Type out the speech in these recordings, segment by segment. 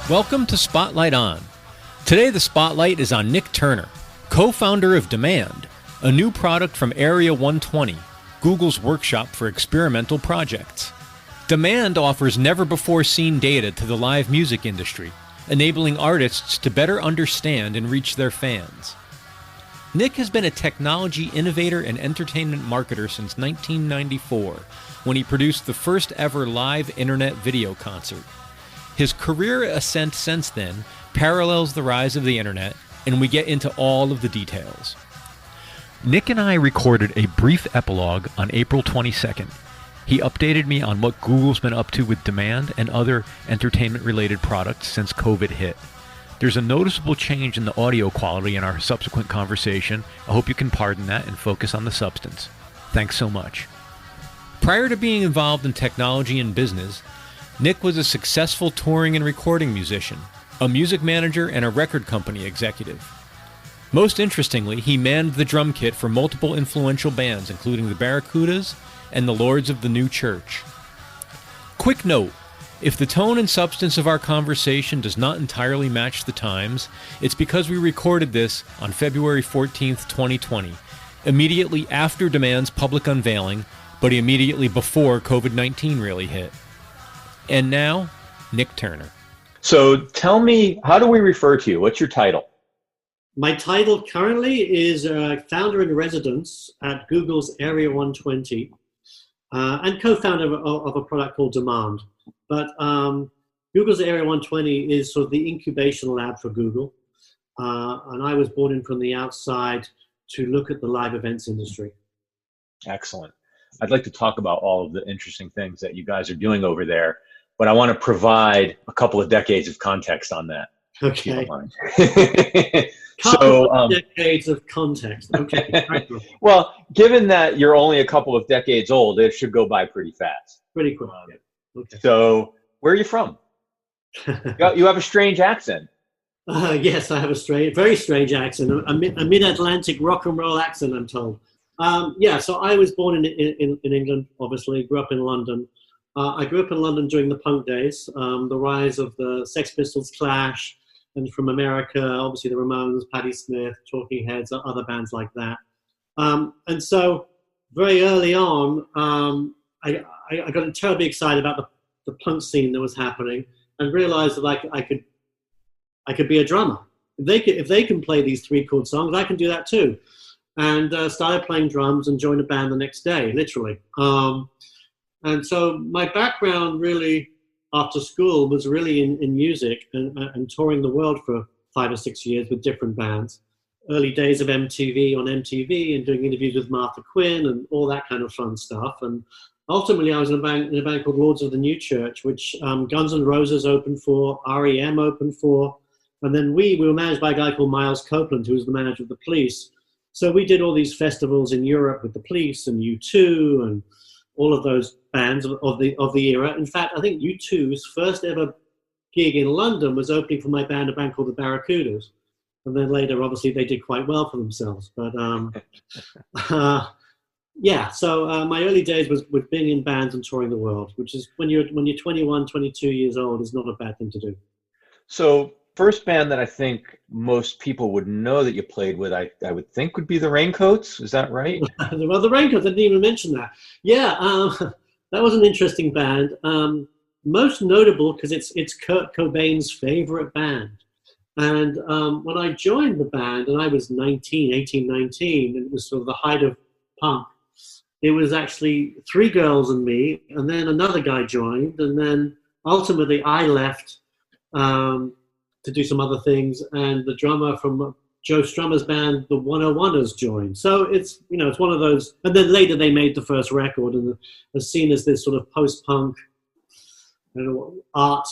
Welcome to Spotlight On. Today the spotlight is on Nick Turner, co-founder of Demand, a new product from Area 120, Google's workshop for experimental projects. Demand offers never-before-seen data to the live music industry, enabling artists to better understand and reach their fans. Nick has been a technology innovator and entertainment marketer since 1994, when he produced the first ever live internet video concert. His career ascent since then parallels the rise of the internet, and we get into all of the details. Nick and I recorded a brief epilogue on April 22nd. He updated me on what Google's been up to with Demand and other entertainment-related products since COVID hit. There's a noticeable change in the audio quality in our subsequent conversation. I hope you can pardon that and focus on the substance. Thanks so much. Prior to being involved in technology and business, Nick was a successful touring and recording musician, a music manager, and a record company executive. Most interestingly, he manned the drum kit for multiple influential bands, including the Barracudas and the Lords of the New Church. Quick note, if the tone and substance of our conversation does not entirely match the times, it's because we recorded this on February 14th, 2020, immediately after Demand's public unveiling, but immediately before COVID-19 really hit. And now, Nick Turner. So tell me, how do we refer to you? What's your title? My title currently is founder in residence at Google's Area 120 and co-founder of a product called Demand. But Google's Area 120 is sort of the incubation lab for Google. And I was brought in from the outside to look at the live events industry. Excellent. I'd like to talk about all of the interesting things that you guys are doing over there, but I want to provide a couple of decades of context on that. Okay. Decades of context. Okay. Well, given that you're only a couple of decades old, it should go by pretty fast. Pretty quick. Okay. So, where are you from? You have a strange accent. Yes, I have a very strange accent, a mid-Atlantic rock and roll accent, I'm told. So I was born in England, obviously, grew up in London. I grew up in London during the punk days, the rise of the Sex Pistols, Clash, and from America, obviously the Ramones, Patti Smith, Talking Heads, other bands like that. And so very early on, I got terribly excited about the punk scene that was happening and realized that I could be a drummer. If they can play these 3-chord songs, I can do that too. And started playing drums and joined a band the next day, literally. And so my background really after school was really in music and touring the world for 5 or 6 years with different bands. Early days of MTV on MTV and doing interviews with Martha Quinn and all that kind of fun stuff. And ultimately I was in a band called Lords of the New Church, which Guns N' Roses opened for, REM opened for. And then we were managed by a guy called Miles Copeland, who was the manager of the Police. So we did all these festivals in Europe with the Police and U2 and all of those bands of the era. In fact, I think U2's first ever gig in London was opening for my band, a band called the Barracudas. And then later, obviously, they did quite well for themselves. But my early days was with being in bands and touring the world, which is when you're 21, 22 years old is not a bad thing to do. So first band that I think most people would know that you played with, I would think would be the Raincoats. Is that right? Well, the Raincoats, I didn't even mention that. Yeah, that was an interesting band. Most notable because it's Kurt Cobain's favorite band. And when I joined the band, and I was 18, 19, and it was sort of the height of punk, it was actually 3 girls and me, and then another guy joined, and then ultimately I left to do some other things, and the drummer from Joe Strummer's band, the 101ers, joined. So it's one of those, and then later they made the first record and was seen as this sort of post-punk art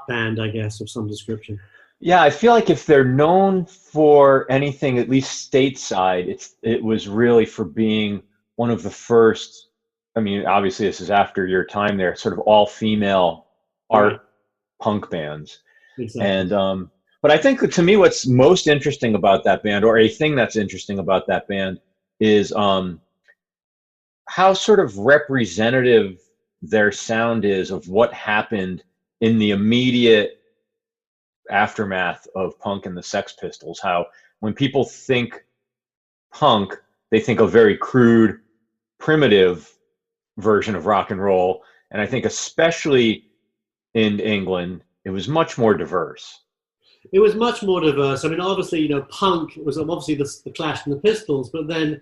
band, I guess, of some description. Yeah, I feel like if they're known for anything, at least stateside, it was really for being one of the first, I mean, obviously this is after your time there, sort of all-female art punk bands. Exactly. And but I think to me what's most interesting about that band, or a thing that's interesting about that band, is how sort of representative their sound is of what happened in the immediate aftermath of punk and the Sex Pistols, how when people think punk, they think a very crude, primitive version of rock and roll. And I think especially in England, it was much more diverse. It was much more diverse. I mean, obviously, punk was obviously the Clash and the Pistols, but then,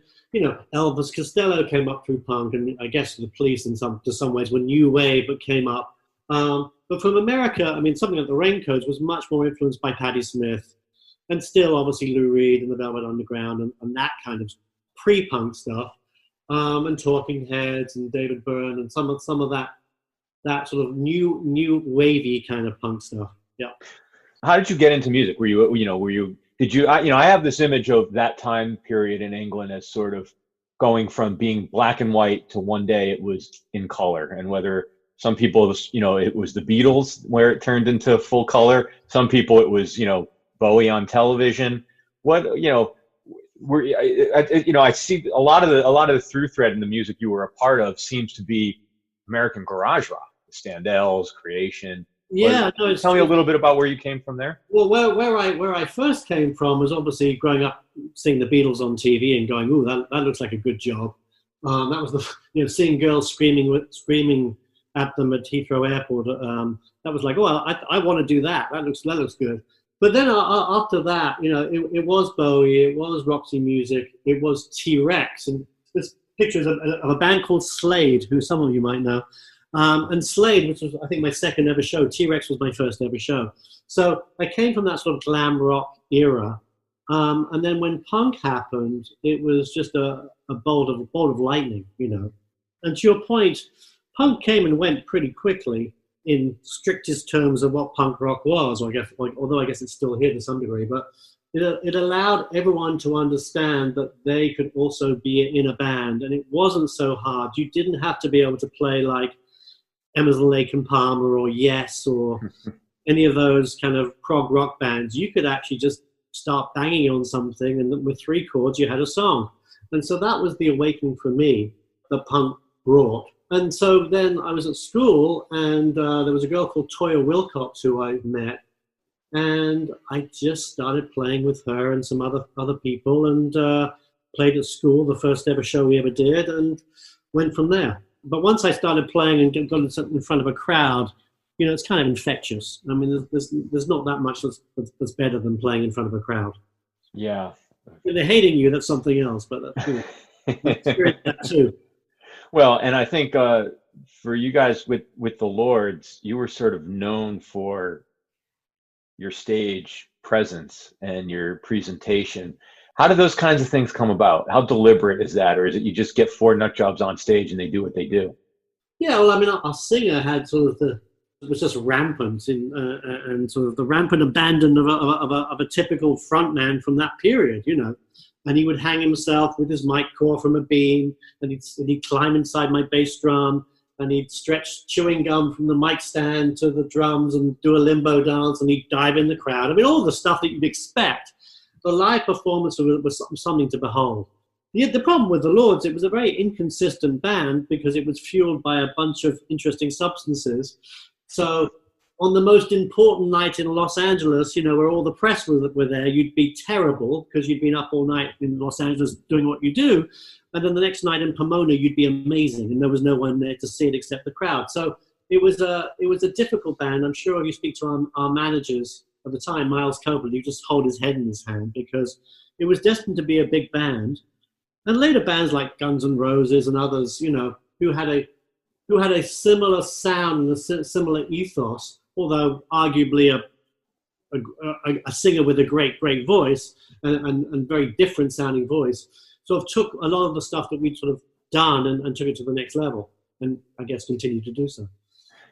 Elvis Costello came up through punk, and I guess the Police to some ways were new wave, but came up. But from America, I mean, something like the Raincoats was much more influenced by Patti Smith, and still obviously Lou Reed and the Velvet Underground and that kind of pre-punk stuff, and Talking Heads and David Byrne and some of that sort of new wavy kind of punk stuff. Yeah. How did you get into music? I have this image of that time period in England as sort of going from being black and white to one day it was in color, and whether some people, it was the Beatles where it turned into full color. Some people it was, Bowie on television. I see a lot of the through thread in the music you were a part of seems to be American garage rock, the Standells, Creation. Yeah, tell me a little bit about where you came from there. Well, where I first came from was obviously growing up seeing the Beatles on TV and going, "Ooh, that looks like a good job." That was seeing girls screaming at them at Heathrow Airport. That was like, "Oh, I want to do that. That looks good." But then after that, it was Bowie, it was Roxy Music, it was T-Rex, and there's pictures of a band called Slade, who some of you might know. And Slade, which was, I think, my second ever show. T-Rex was my first ever show. So I came from that sort of glam rock era. And then when punk happened, it was just a bolt of lightning, And to your point, punk came and went pretty quickly in strictest terms of what punk rock was. Although I guess it's still here to some degree, but it allowed everyone to understand that they could also be in a band, and it wasn't so hard. You didn't have to be able to play like Emerson, Lake and Palmer or Yes or any of those kind of prog rock bands. You could actually just start banging on something, and with 3 chords you had a song. And so that was the awakening for me that punk brought. And so then I was at school, and there was a girl called Toya Wilcox who I met, and I just started playing with her and some other people, and played at school, the first ever show we ever did, and went from there. But once I started playing and got in front of a crowd, it's kind of infectious. I mean, there's not that much that's better than playing in front of a crowd. Yeah. If they're hating you, that's something else, but that too. Well, and I think for you guys with the Lords, you were sort of known for your stage presence and your presentation. How do those kinds of things come about? How deliberate is that? Or is it you just get 4 nut jobs on stage and they do what they do? Yeah, well, I mean, our singer had sort of was just rampant and sort of the rampant abandon of a typical frontman from that period, And he would hang himself with his mic cord from a beam, and he'd climb inside my bass drum, and he'd stretch chewing gum from the mic stand to the drums and do a limbo dance, and he'd dive in the crowd. I mean, all the stuff that you'd expect. The live performance was something to behold. The problem with the Lords, it was a very inconsistent band because it was fueled by a bunch of interesting substances. So on the most important night in Los Angeles, where all the press were there, you'd be terrible because you'd been up all night in Los Angeles doing what you do. And then the next night in Pomona, you'd be amazing, and there was no one there to see it except the crowd. So it was a difficult band. I'm sure if you speak to our managers at the time, Miles Copeland, you just hold his head in his hand because it was destined to be a big band. And later bands like Guns N' Roses and others, who had a similar sound and a similar ethos, although arguably a singer with a great voice and very different sounding voice, sort of took a lot of the stuff that we'd sort of done and took it to the next level, and I guess continue to do so.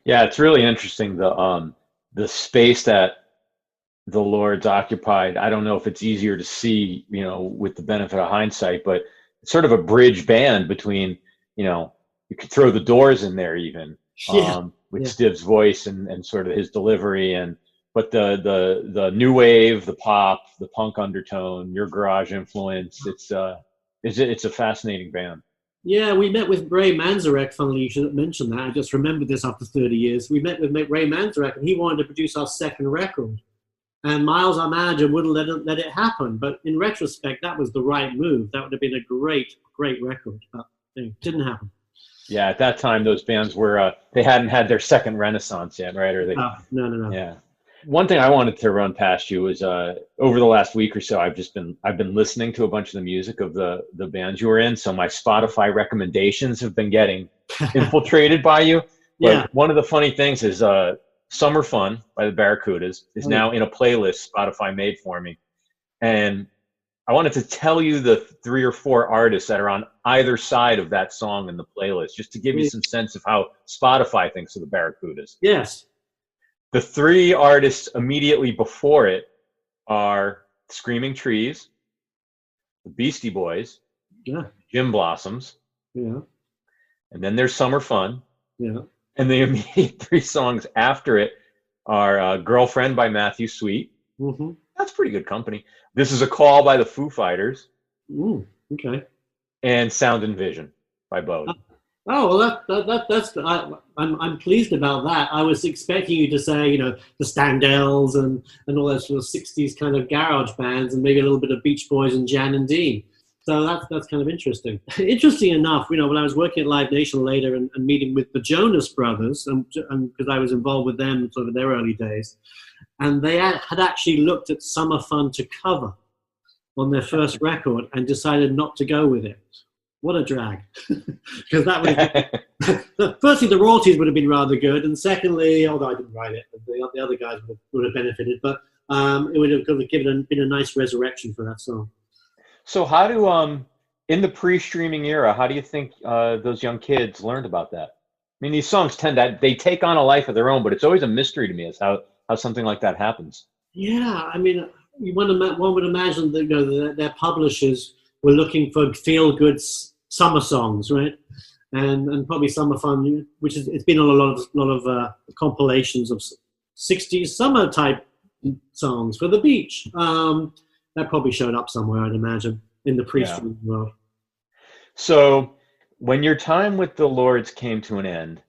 Yeah, it's really interesting the space that the Lords occupied. I don't know if it's easier to see, with the benefit of hindsight, but it's sort of a bridge band between, you could throw the Doors in there even, with Stiv's voice and sort of his delivery, but the new wave, the pop, the punk undertone, your garage influence, it's a fascinating band. Yeah, we met with Ray Manzarek. Funnily, you should mention that. I just remembered this after 30 years. We met with Ray Manzarek, and he wanted to produce our second record. And Miles, our manager, wouldn't let it happen. But in retrospect, that was the right move. That would have been a great record. But it didn't happen. Yeah, at that time, those bands were they hadn't had their second renaissance yet, right? Or they, no. yeah. One thing I wanted to run past you was over the last week or so, I've been listening to a bunch of the music of the bands you were in. So my Spotify recommendations have been getting infiltrated by you. But Yeah. one of the funny things is Summer Fun by the Barracudas is now in a playlist Spotify made for me. And I wanted to tell you the 3 or 4 artists that are on either side of that song in the playlist, just to give you some sense of how Spotify thinks of the Barracudas. Yes. The 3 artists immediately before it are Screaming Trees, the Beastie Boys, Gin Blossoms, and then there's Summer Fun. Yeah. And the immediate 3 songs after it are Girlfriend by Matthew Sweet. Mm-hmm. That's pretty good company. This Is a Call by the Foo Fighters. Ooh, okay. And Sound and Vision by Bode. Oh, well, that's I'm pleased about that. I was expecting you to say, the Standells and all those sort of 60s kind of garage bands, and maybe a little bit of Beach Boys and Jan and Dean. So that's kind of interesting. Interesting enough, when I was working at Live Nation later and meeting with the Jonas Brothers, and because I was involved with them sort of in their early days, and they had actually looked at Summer Fun to cover on their first record and decided not to go with it. What a drag. Because that would firstly, the royalties would have been rather good, and secondly, although I didn't write it, the other guys would have benefited, but it would have been a nice resurrection for that song. So how do, in the pre-streaming era, how do you think those young kids learned about that? I mean, these songs they take on a life of their own, but it's always a mystery to me as how something like that happens. Yeah, I mean, one would imagine that their publishers were looking for feel-good summer songs, right? And probably Summer Fun, which it's been on a lot of compilations of 60s summer type songs for the beach. That probably showed up somewhere, I'd imagine, in the pre-streaming world. So when your time with the Lords came to an end,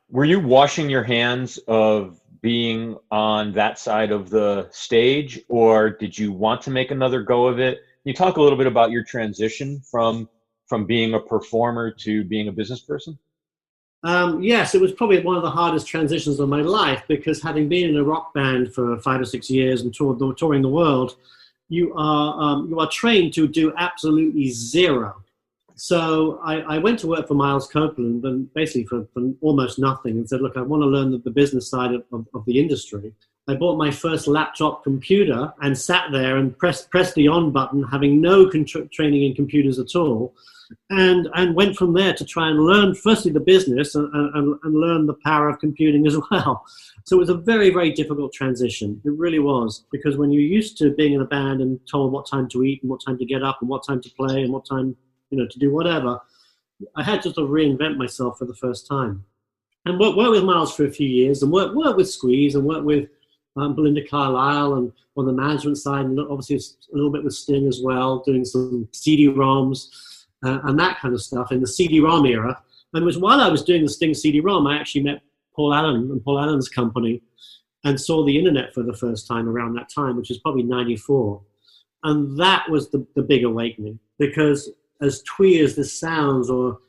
were you washing your hands of being on that side of the stage, or did you want to make another go of it? Can you talk a little bit about your transition from being a performer to being a business person? Yes, it was probably one of the hardest transitions of my life, because having been in a rock band for 5 or 6 years and touring the world, you are trained to do absolutely zero. So I went to work for Miles Copeland, and basically for almost nothing, and said, look, I want to learn the business side of the industry. I bought my first laptop computer and sat there and pressed the on button, having no training in computers at all, and went from there to try and learn firstly the business and learn the power of computing as well. So it was a very, very difficult transition. It really was, because when you're used to being in a band and told what time to eat and what time to get up and what time to play and what time to do whatever, I had to sort of reinvent myself for the first time. And work with Miles for a few years, and work with Squeeze, and work with Belinda Carlisle, and on the management side, and obviously a little bit with Sting as well, doing some CD-ROMs and that kind of stuff in the CD-ROM era. And it was while I was doing the Sting CD-ROM, I actually met Paul Allen and Paul Allen's company, and saw the internet for the first time around that time, which is probably 94. And that was the big awakening, because as twee as this sounds, or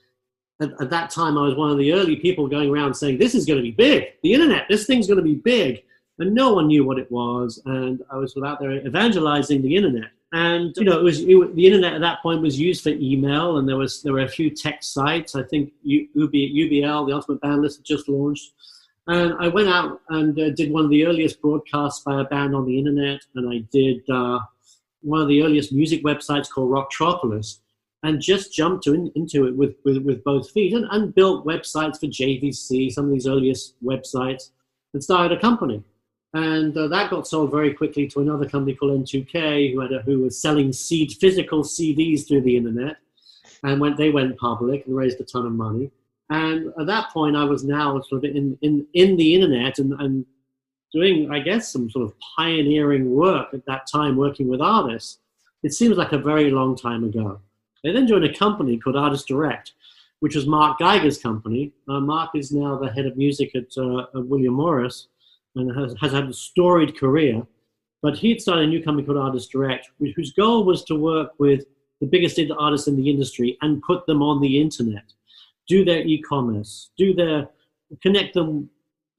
at that time I was one of the early people going around saying, this is going to be big, the internet, this thing's going to be big. And no one knew what it was, and I was out there evangelizing the internet. And the internet at that point was used for email, and there were a few tech sites. I think UBL, the Ultimate Band List, had just launched. And I went out and did one of the earliest broadcasts by a band on the internet, and I did one of the earliest music websites called Rocktropolis, and just jumped into it with both feet, and built websites for JVC, some of these earliest websites, and started a company. And that got sold very quickly to another company called N2K, who was selling physical CDs through the internet, and they went public and raised a ton of money. And at that point, I was now sort of in the internet and doing, I guess, some sort of pioneering work at that time, working with artists. It seems like a very long time ago. I then joined a company called Artist Direct, which was Mark Geiger's company. Mark is now the head of music at William Morris, and has had a storied career. But he'd started a new company called Artist Direct, whose goal was to work with the biggest artists in the industry and put them on the internet, do their e-commerce, connect them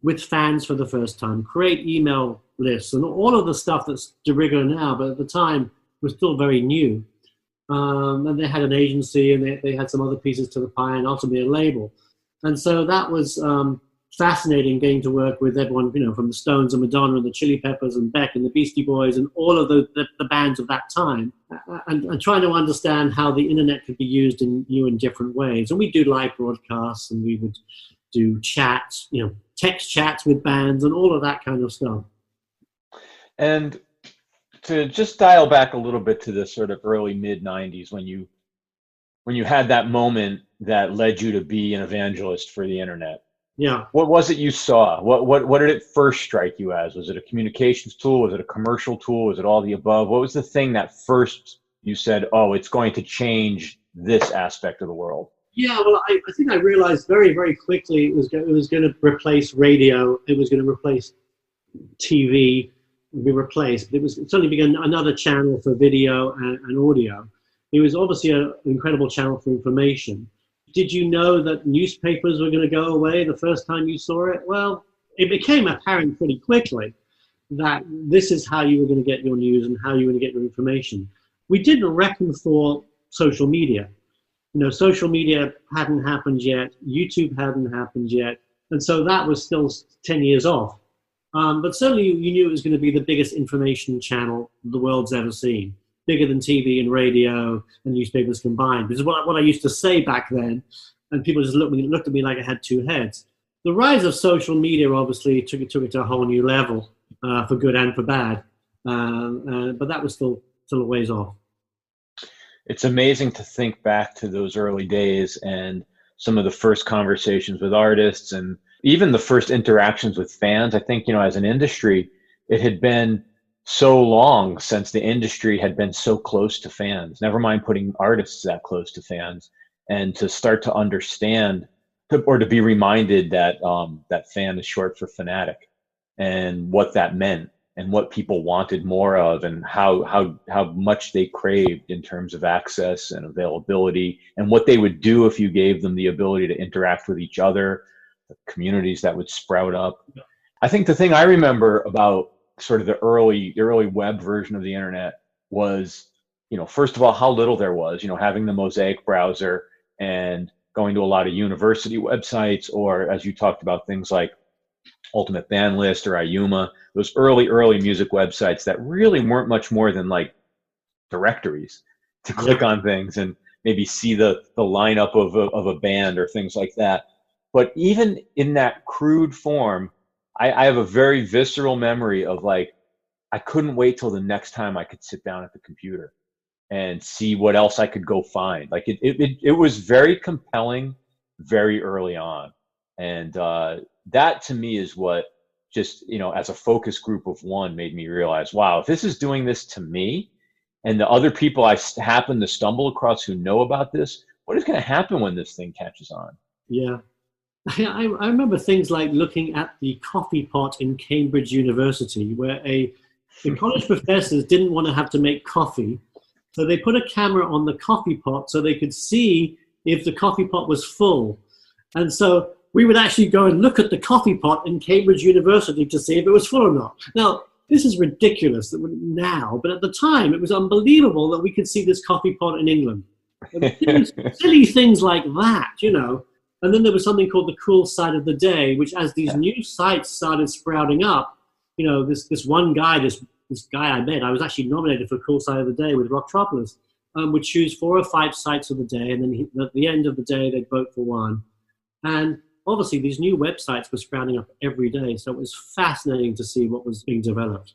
with fans for the first time, create email lists, and all of the stuff that's de rigueur now, but at the time was still very new. And they had an agency, and they had some other pieces to the pie, and ultimately a label. And so that was fascinating, getting to work with everyone, from the Stones and Madonna and the Chili Peppers and Beck and the Beastie Boys and all of the bands of that time, and trying to understand how the internet could be used in new and different ways. And we do live broadcasts, and we would do chats, text chats with bands and all of that kind of stuff. And to just dial back a little bit to the sort of early mid-90s, when you had that moment that led you to be an evangelist for the internet. Yeah. What was it you saw? What did it first strike you as? Was it a communications tool? Was it a commercial tool? Was it all the above? What was the thing that first you said, oh, it's going to change this aspect of the world? Yeah, well, I think I realized very, very quickly it was going to replace radio. It was going to replace TV. Be replaced. It suddenly became another channel for video and audio. It was obviously an incredible channel for information. Did you know that newspapers were going to go away the first time you saw it? Well, it became apparent pretty quickly that this is how you were going to get your news and how you were going to get your information. We didn't reckon for social media. Social media hadn't happened yet. YouTube hadn't happened yet. And so that was still 10 years off. But certainly you knew it was going to be the biggest information channel the world's ever seen. Bigger than TV and radio and newspapers combined. This is what I used to say back then, and people just looked at me like I had two heads. The rise of social media obviously took it to a whole new level, for good and for bad, but that was still a ways off. It's amazing to think back to those early days and some of the first conversations with artists and even the first interactions with fans. I think, as an industry, it had been so long since the industry had been so close to fans, never mind putting artists that close to fans, and to start to understand or to be reminded that that fan is short for fanatic, and what that meant and what people wanted more of, and how much they craved in terms of access and availability, and what they would do if you gave them the ability to interact with each other, the communities that would sprout up. I think the thing I remember about sort of the early web version of the internet was, first of all, how little there was, having the Mosaic browser and going to a lot of university websites, or as you talked about, things like Ultimate Band List or IUMA, those early music websites that really weren't much more than like directories to click on things and maybe see the lineup of a band or things like that. But even in that crude form, I have a very visceral memory of like, I couldn't wait till the next time I could sit down at the computer and see what else I could go find. Like it was very compelling very early on. And that to me is what just, as a focus group of one made me realize, wow, if this is doing this to me and the other people I happen to stumble across who know about this, what is going to happen when this thing catches on? Yeah. I remember things like looking at the coffee pot in Cambridge University, where the college professors didn't want to have to make coffee, so they put a camera on the coffee pot so they could see if the coffee pot was full. And so we would actually go and look at the coffee pot in Cambridge University to see if it was full or not. Now, this is ridiculous now, but at the time it was unbelievable that we could see this coffee pot in England. Silly things like that, And then there was something called the cool side of the day, which as these new sites started sprouting up, this one guy, this guy I met, I was actually nominated for cool side of the day with Rocktropolis, would choose 4 or 5 sites of the day, and then at the end of the day, they'd vote for one. And obviously these new websites were sprouting up every day, so it was fascinating to see what was being developed.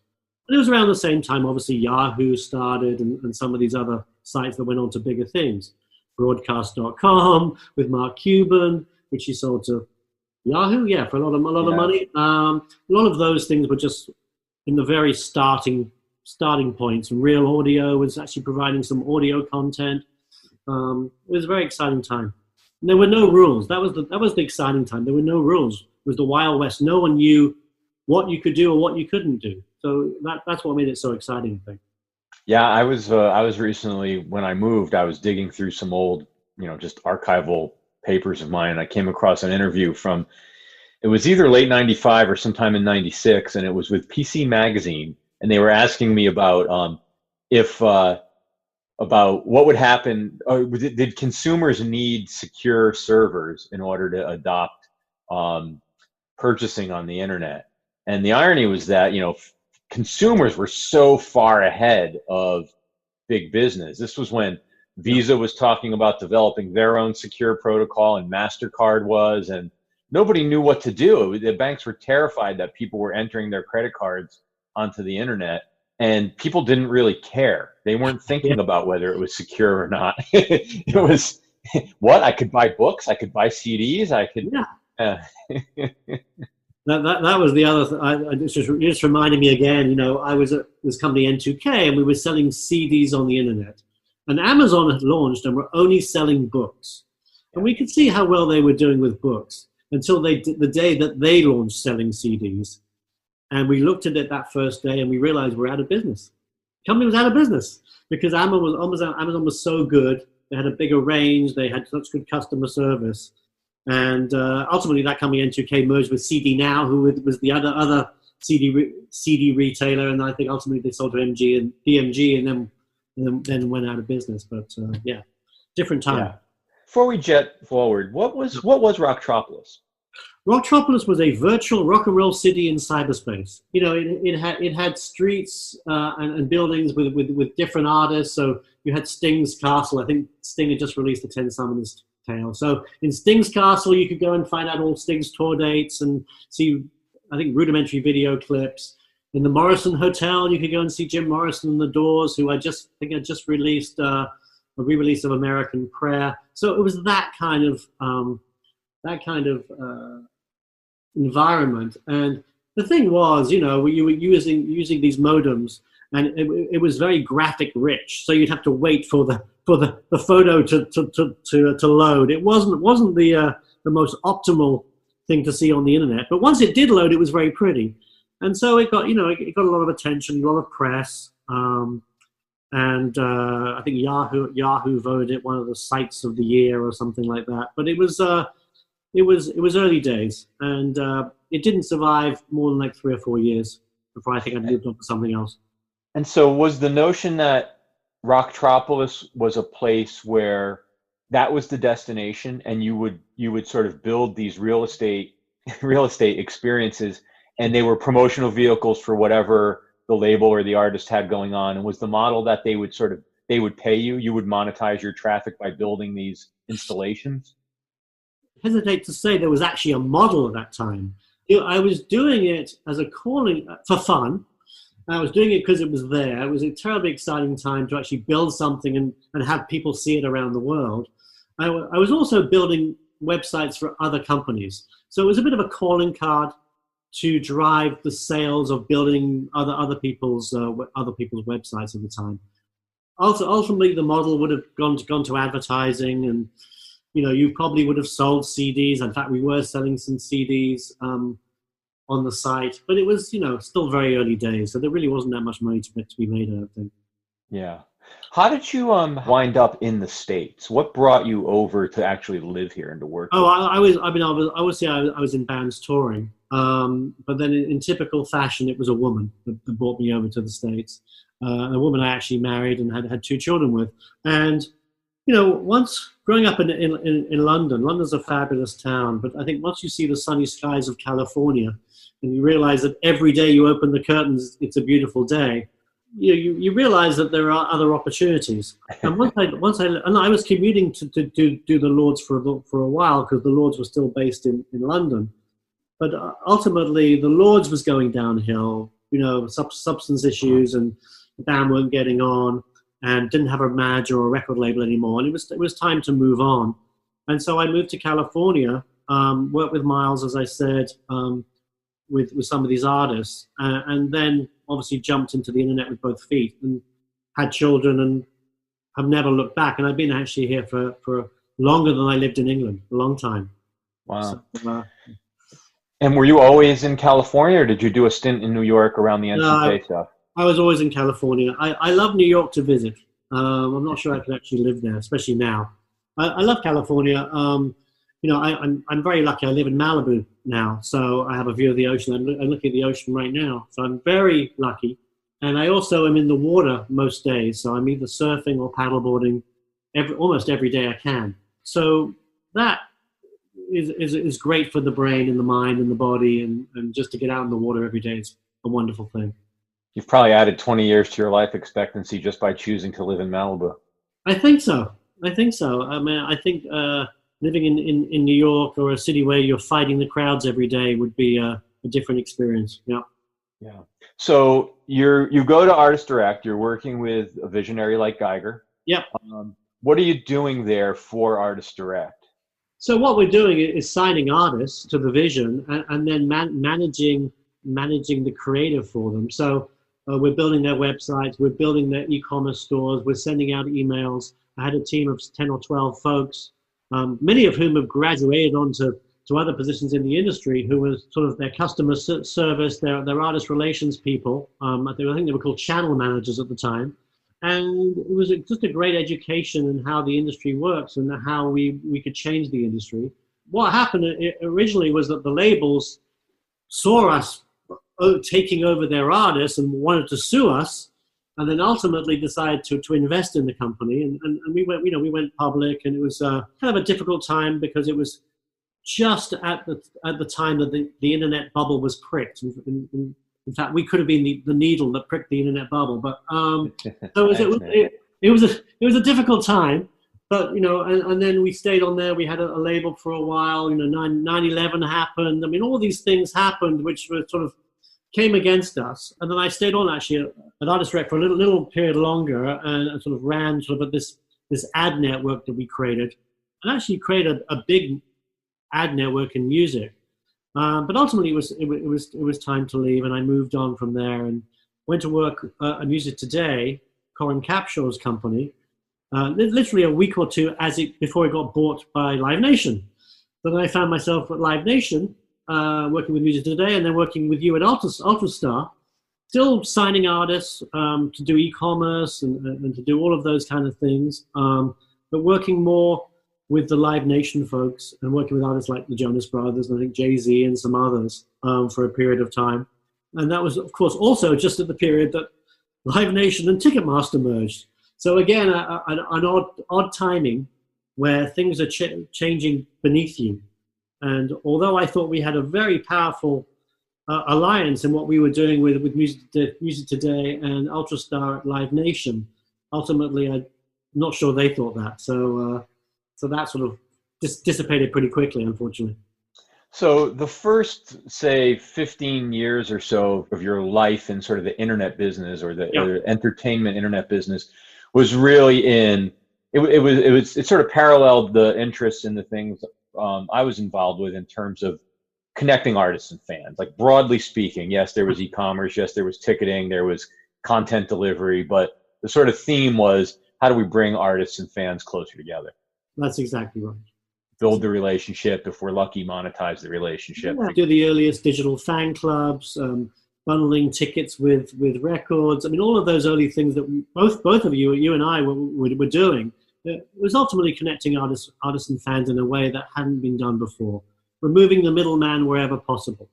And it was around the same time, obviously, Yahoo started and some of these other sites that went on to bigger things. Broadcast.com with Mark Cuban, which he sold to Yahoo, for a lot of money. A lot of those things were just in the very starting points. Real Audio was actually providing some audio content. It was a very exciting time. And there were no rules. That was the exciting time. There were no rules. It was the Wild West. No one knew what you could do or what you couldn't do. So that's what made it so exciting, I think. Yeah, I was recently, when I moved, I was digging through some old, just archival papers of mine, and I came across an interview from, it was either late 95 or sometime in 96, and it was with PC Magazine, and they were asking me about if about what would happen, or did consumers need secure servers in order to adopt purchasing on the internet? And the irony was that, consumers were so far ahead of big business. This was when Visa was talking about developing their own secure protocol, and MasterCard was, and nobody knew what to do. The banks were terrified that people were entering their credit cards onto the internet, and people didn't really care. They weren't thinking about whether it was secure or not. It was, what? I could buy books, I could buy CDs, I could. That was the other. You just reminded me again. I was at this company N2K, and we were selling CDs on the internet. And Amazon had launched, and were only selling books. And we could see how well they were doing with books until the day that they launched selling CDs. And we looked at it that first day, and we realized we're out of business. The company was out of business because Amazon was so good. They had a bigger range. They had such good customer service. And ultimately, that company N2K merged with CD Now, who was the other CD retailer, and I think ultimately they sold to BMG, and then went out of business. But different time. Yeah. Before we jet forward, what was Rocktropolis? Rocktropolis was a virtual rock and roll city in cyberspace. It had streets and buildings with different artists. So you had Sting's Castle. I think Sting had just released the 10 Summoners Tale. So in Sting's Castle, you could go and find out all Sting's tour dates and see, I think, rudimentary video clips. In the Morrison Hotel, you could go and see Jim Morrison and the Doors, who I just released a re-release of American Prayer. So it was that kind of environment. And the thing was, you were using these modems, and it was very graphic rich. So you'd have to wait for the photo to load. It wasn't the most optimal thing to see on the internet. But once it did load, it was very pretty. And so it got a lot of attention, a lot of press. And I think Yahoo voted it one of the sites of the year or something like that. But it was early days, and it didn't survive more than like 3 or 4 years before I think I moved on to something else. And so was the notion that Rocktropolis was a place where that was the destination, and you would sort of build these real estate experiences, and they were promotional vehicles for whatever the label or the artist had going on? And was the model that they would pay you would monetize your traffic by building these installations? I hesitate to say there was actually a model at that time. I was doing it as a calling for fun. I was doing it because it was there. It was a terribly exciting time to actually build something and have people see it around the world. I was also building websites for other companies. So it was a bit of a calling card to drive the sales of building other people's websites at the time. Ultimately, the model would have gone to advertising, and you probably would have sold CDs. In fact, we were selling some CDs on the site, but it was still very early days, so there really wasn't that much money to be made, I don't think. Yeah. How did you wind up in the States? What brought you over to actually live here and to work? Oh, I was in bands touring, but then in typical fashion, it was a woman that brought me over to the States. A woman I actually married and had 2 children with. And once growing up in London, London's a fabulous town, but I think once you see the sunny skies of California, and you realize that every day you open the curtains, it's a beautiful day, you realize that there are other opportunities. And I was commuting to do the Lords for a while, because the Lords were still based in London. But ultimately, the Lords was going downhill, substance issues, and the band weren't getting on, and didn't have a manager or a record label anymore. And it was time to move on. And so I moved to California, worked with Miles, as I said, with some of these artists, and then obviously jumped into the internet with both feet, and had children, and have never looked back. And I've been actually here for longer than I lived in England, a long time. Wow. So, And were you always in California, or did you do a stint in New York around the No, NCK stuff? I was always in California. I love New York to visit. I'm not sure I could actually live there, especially now. I love California. I'm very lucky. I live in Malibu now, so I have a view of the ocean. I'm looking at the ocean right now, so I'm very lucky. And I also am in the water most days, so I'm either surfing or paddleboarding almost every day I can. So that is great for the brain and the mind and the body, and just to get out in the water every day is a wonderful thing. You've probably added 20 years to your life expectancy just by choosing to live in Malibu. I think so. I mean, I think living in New York, or a city where you're fighting the crowds every day, would be a different experience. Yeah. Yeah. So you go to Artist Direct. You're working with a visionary like Geiger. Yep. What are you doing there for Artist Direct? So what we're doing is signing artists to the vision, and then managing the creative for them. So we're building their websites, we're building their e-commerce stores, we're sending out emails. I had a team of 10 or 12 folks, many of whom have graduated on to other positions in the industry, who were sort of their customer service, their artist relations people. I think they were called channel managers at the time. And it was just a great education in how the industry works and how we could change the industry. What happened originally was that the labels saw us taking over their artists and wanted to sue us, and then ultimately decided to invest in the company. And we went public, and it was kind of a difficult time because it was just at the time that the internet bubble was pricked. In fact, we could have been the needle that pricked the internet bubble. But so it was a difficult time. But and then we stayed on there. We had a label for a while. 9/11 happened. I mean, all these things happened, which were sort of came against us. And then I stayed on actually at Artist Direct for a little period longer, and sort of ran sort of this ad network that we created, and actually created a big ad network in music. But ultimately, it was time to leave, and I moved on from there and went to work at Music Today, Corin Capshaw's company, literally a week or two before it got bought by Live Nation. Then I found myself at Live Nation, working with Music Today, and then working with you at Ultrastar, still signing artists to do e-commerce and to do all of those kind of things, but working more with the Live Nation folks and working with artists like the Jonas Brothers and I think Jay-Z and some others for a period of time. And that was, of course, also just at the period that Live Nation and Ticketmaster merged. So again, an odd timing where things are changing beneath you. And although I thought we had a very powerful alliance in what we were doing with Music Today and Ultrastar at Live Nation, ultimately I'm not sure they thought that. So that sort of dissipated pretty quickly, unfortunately. So the first, say, 15 years or so of your life in sort of the internet business or the entertainment internet business was really it sort of paralleled the interests in the things I was involved with in terms of connecting artists and fans. Like broadly speaking, yes, there was e-commerce, yes, there was ticketing, there was content delivery, but the sort of theme was, how do we bring artists and fans closer together? That's exactly right. Build the relationship. If we're lucky, monetize the relationship. Yeah. Do the earliest digital fan clubs, bundling tickets with records. I mean, all of those early things that both of you and I were doing. It was ultimately connecting artists and fans in a way that hadn't been done before, removing the middleman wherever possible.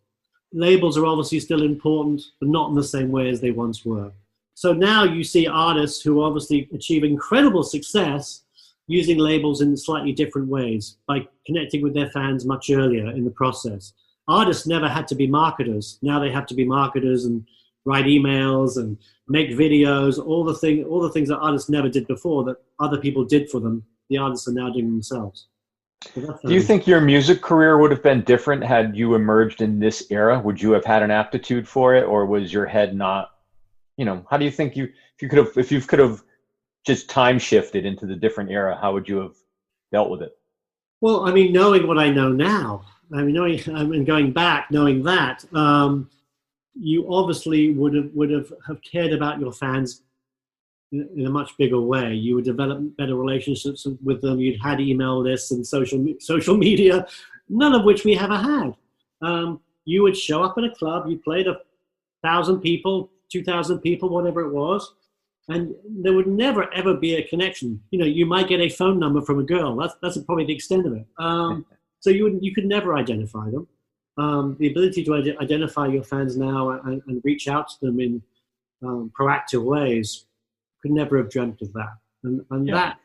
Labels are obviously still important, but not in the same way as they once were. So now you see artists who obviously achieve incredible success using labels in slightly different ways by connecting with their fans much earlier in the process. Artists never had to be marketers. Now they have to be marketers and write emails and make videos, all the things that artists never did before that other people did for them, the artists are now doing themselves. So do you think your music career would have been different had you emerged in this era? Would you have had an aptitude for it, or was your head not, how do you think if you could have just time shifted into the different era, how would you have dealt with it? Well, I mean, knowing what I know now, going back, knowing that, you obviously would have cared about your fans in a much bigger way. You would develop better relationships with them. You'd had email lists and social media, none of which we ever had. you would show up at a club, you played 1,000 people, 2,000 people, whatever it was, and there would never ever be a connection. You know, you might get a phone number from a girl. That's probably the extent of it. So you could never identify them. The ability to identify your fans now and reach out to them in proactive ways, could never have dreamt of that. And that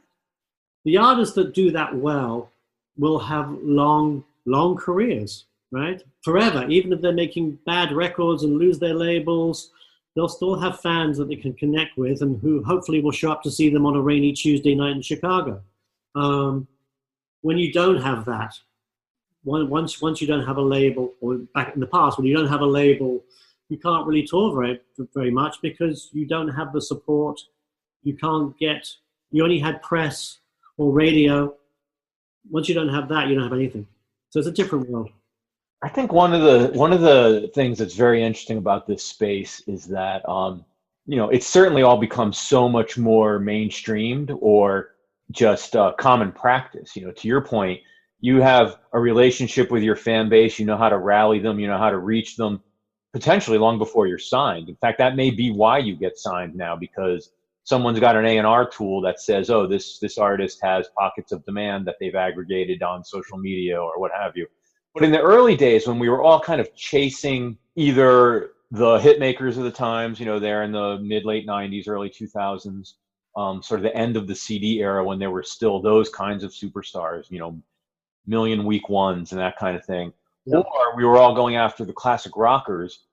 the artists that do that well will have long careers, right? Forever. Even if they're making bad records and lose their labels, they'll still have fans that they can connect with and who hopefully will show up to see them on a rainy Tuesday night in Chicago. When you don't have that, once you don't have a label, or back in the past, when you don't have a label, you can't really tour very much because you don't have the support. You only had press or radio. Once you don't have that, you don't have anything. So it's a different world. I think one of the things that's very interesting about this space is that it's certainly all become so much more mainstreamed or just common practice. You know, to your point, you have a relationship with your fan base. You know how to rally them. You know how to reach them, potentially long before you're signed. In fact, that may be why you get signed now, because someone's got an A&R tool that says, oh, this artist has pockets of demand that they've aggregated on social media or what have you. But in the early days, when we were all kind of chasing either the hit makers of the times, you know, there in the late 90s, early 2000s, sort of the end of the CD era, when there were still those kinds of superstars, you know, million week ones and that kind of thing. Yep. Or we were all going after the classic rockers.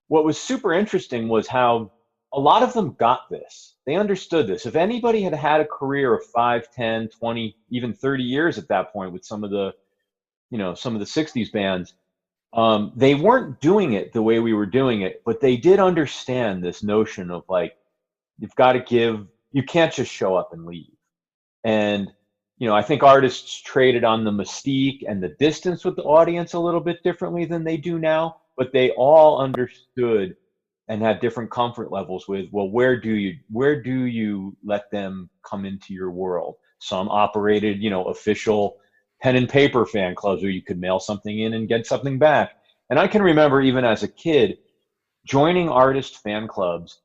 What was super interesting was how a lot of them got this. They understood this. If anybody had had a career of 5, 10, 20, even 30 years at that point with some of the 60s bands, they weren't doing it the way we were doing it, but they did understand this notion of like, you've got to give, you can't just show up and leave. And, you know, I think artists traded on the mystique and the distance with the audience a little bit differently than they do now, but they all understood and had different comfort levels with, well, where do you let them come into your world? Some operated, you know, official pen and paper fan clubs where you could mail something in and get something back. And I can remember even as a kid joining artist fan clubs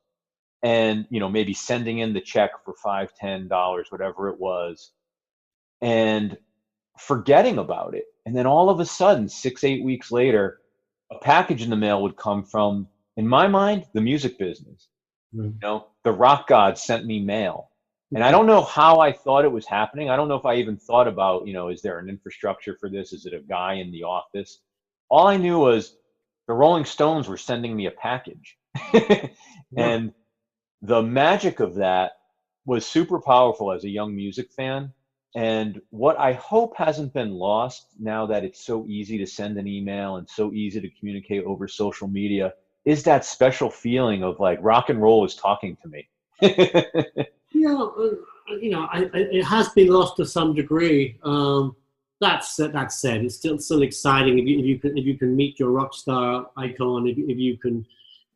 and, you know, maybe sending in the check for $5, $10, whatever it was, and forgetting about it. And then all of a sudden, 6-8 weeks later, a package in the mail would come from, in my mind, the music business. You know, the rock gods sent me mail. And I don't know how I thought it was happening. I don't know if I even thought about, you know, is there an infrastructure for this? Is it a guy in the office? All I knew was the Rolling Stones were sending me a package. And the magic of that was super powerful as a young music fan. And what I hope hasn't been lost now that it's so easy to send an email and so easy to communicate over social media is that special feeling of like rock and roll is talking to me. Yeah, you know, it has been lost to some degree. That said, it's still exciting if you can meet your rock star icon, if you can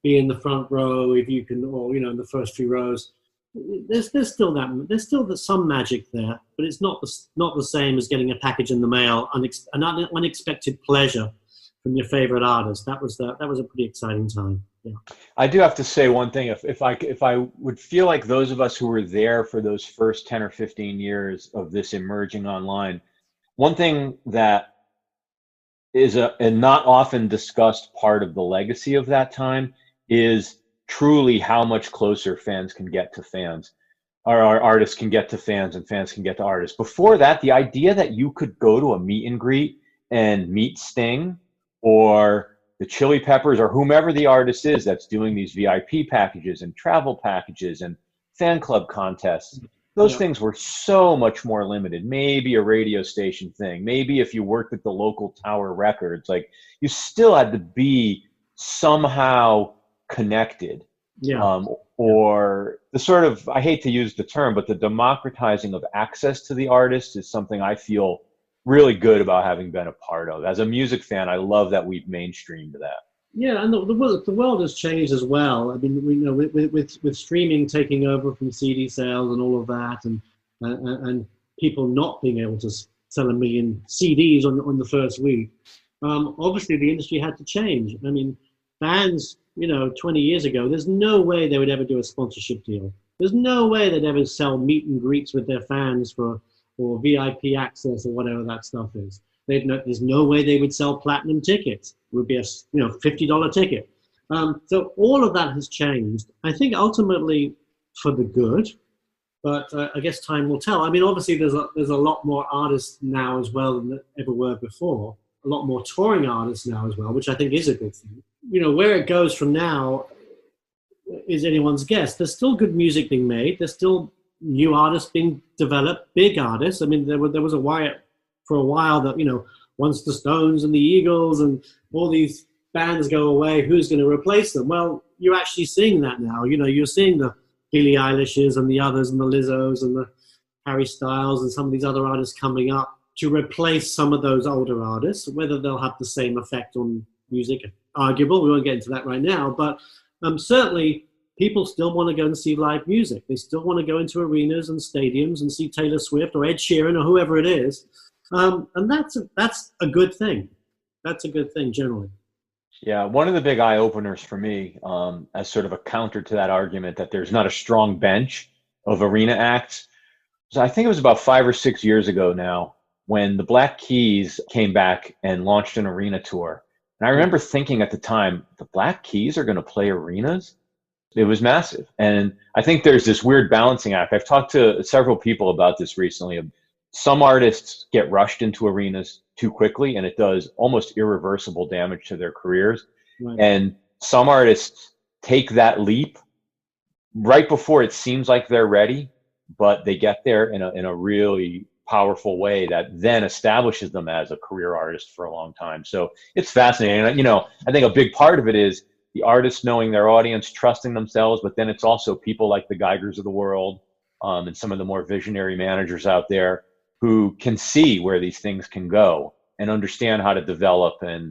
be in the front row, if you can, or you know, in the first few rows. There's still some magic there, but it's not the same as getting a package in the mail, an unexpected pleasure from your favorite artist. That was a pretty exciting time. Yeah. I do have to say one thing. If I would feel like those of us who were there for those first 10 or 15 years of this emerging online, one thing that is a not often discussed part of the legacy of that time is truly how much closer fans can get to fans, or our artists can get to fans and fans can get to artists. Before that, the idea that you could go to a meet and greet and meet Sting or the Chili Peppers or whomever the artist is that's doing these VIP packages and travel packages and fan club contests, those things were so much more limited. Maybe a radio station thing. Maybe if you worked at the local Tower Records, like you still had to be somehow connected. Or the sort of, I hate to use the term, but the democratizing of access to the artist is something I feel really good about having been a part of. As a music fan, I love that we've mainstreamed that. Yeah, and the world has changed as well. I mean, we know with streaming taking over from CD sales and all of that, and people not being able to sell 1 million CDs on the first week, obviously the industry had to change. I mean, bands, 20 years ago, there's no way they would ever do a sponsorship deal. There's no way they'd ever sell meet and greets with their fans or VIP access or whatever that stuff is. There's no way they would sell platinum tickets. It would be a $50 ticket. So all of that has changed. I think ultimately for the good, but I guess time will tell. I mean, obviously there's a lot more artists now as well than there ever were before. A lot more touring artists now as well, which I think is a good thing. Where it goes from now is anyone's guess. There's still good music being made. There's still new artists being developed, big artists. I mean, there was a while that, once the Stones and the Eagles and all these bands go away, who's going to replace them? Well, you're actually seeing that now. You're seeing the Billie Eilishes and the others and the Lizzos and the Harry Styles and some of these other artists coming up to replace some of those older artists. Whether they'll have the same effect on music, arguable. We won't get into that right now, but certainly people still want to go and see live music. They still want to go into arenas and stadiums and see Taylor Swift or Ed Sheeran or whoever it is. And that's a good thing. That's a good thing generally. Yeah, one of the big eye openers for me, as sort of a counter to that argument that there's not a strong bench of arena acts, so I think it was about 5 or 6 years ago now when the Black Keys came back and launched an arena tour. And I remember thinking at the time, the Black Keys are going to play arenas? It was massive. And I think there's this weird balancing act. I've talked to several people about this recently. Some artists get rushed into arenas too quickly, and it does almost irreversible damage to their careers. Right. And some artists take that leap right before it seems like they're ready, but they get there in a really powerful way that then establishes them as a career artist for a long time. So it's fascinating. I think a big part of it is the artists knowing their audience, trusting themselves, but then it's also people like the Geigers of the world, and some of the more visionary managers out there who can see where these things can go and understand how to develop and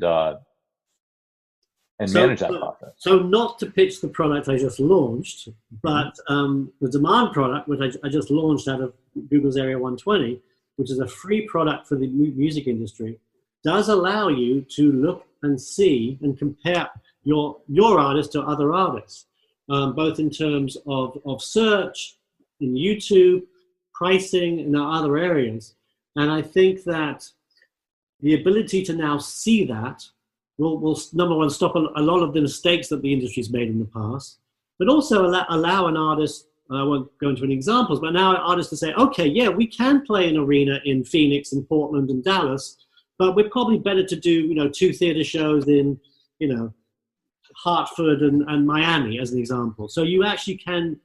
manage that process. So not to pitch the product I just launched, but the Demand product, which I just launched out of Google's Area 120, which is a free product for the music industry, does allow you to look and see and compare your artist to other artists, both in terms of search, in YouTube, pricing, and other areas. And I think that the ability to now see that will number one, stop a lot of the mistakes that the industry's made in the past, but also allow an artist, I won't go into any examples, but now an artist to say, okay, yeah, we can play an arena in Phoenix and Portland and Dallas, but we're probably better to do, 2 theater shows in, Hartford and Miami as an example. So you actually can,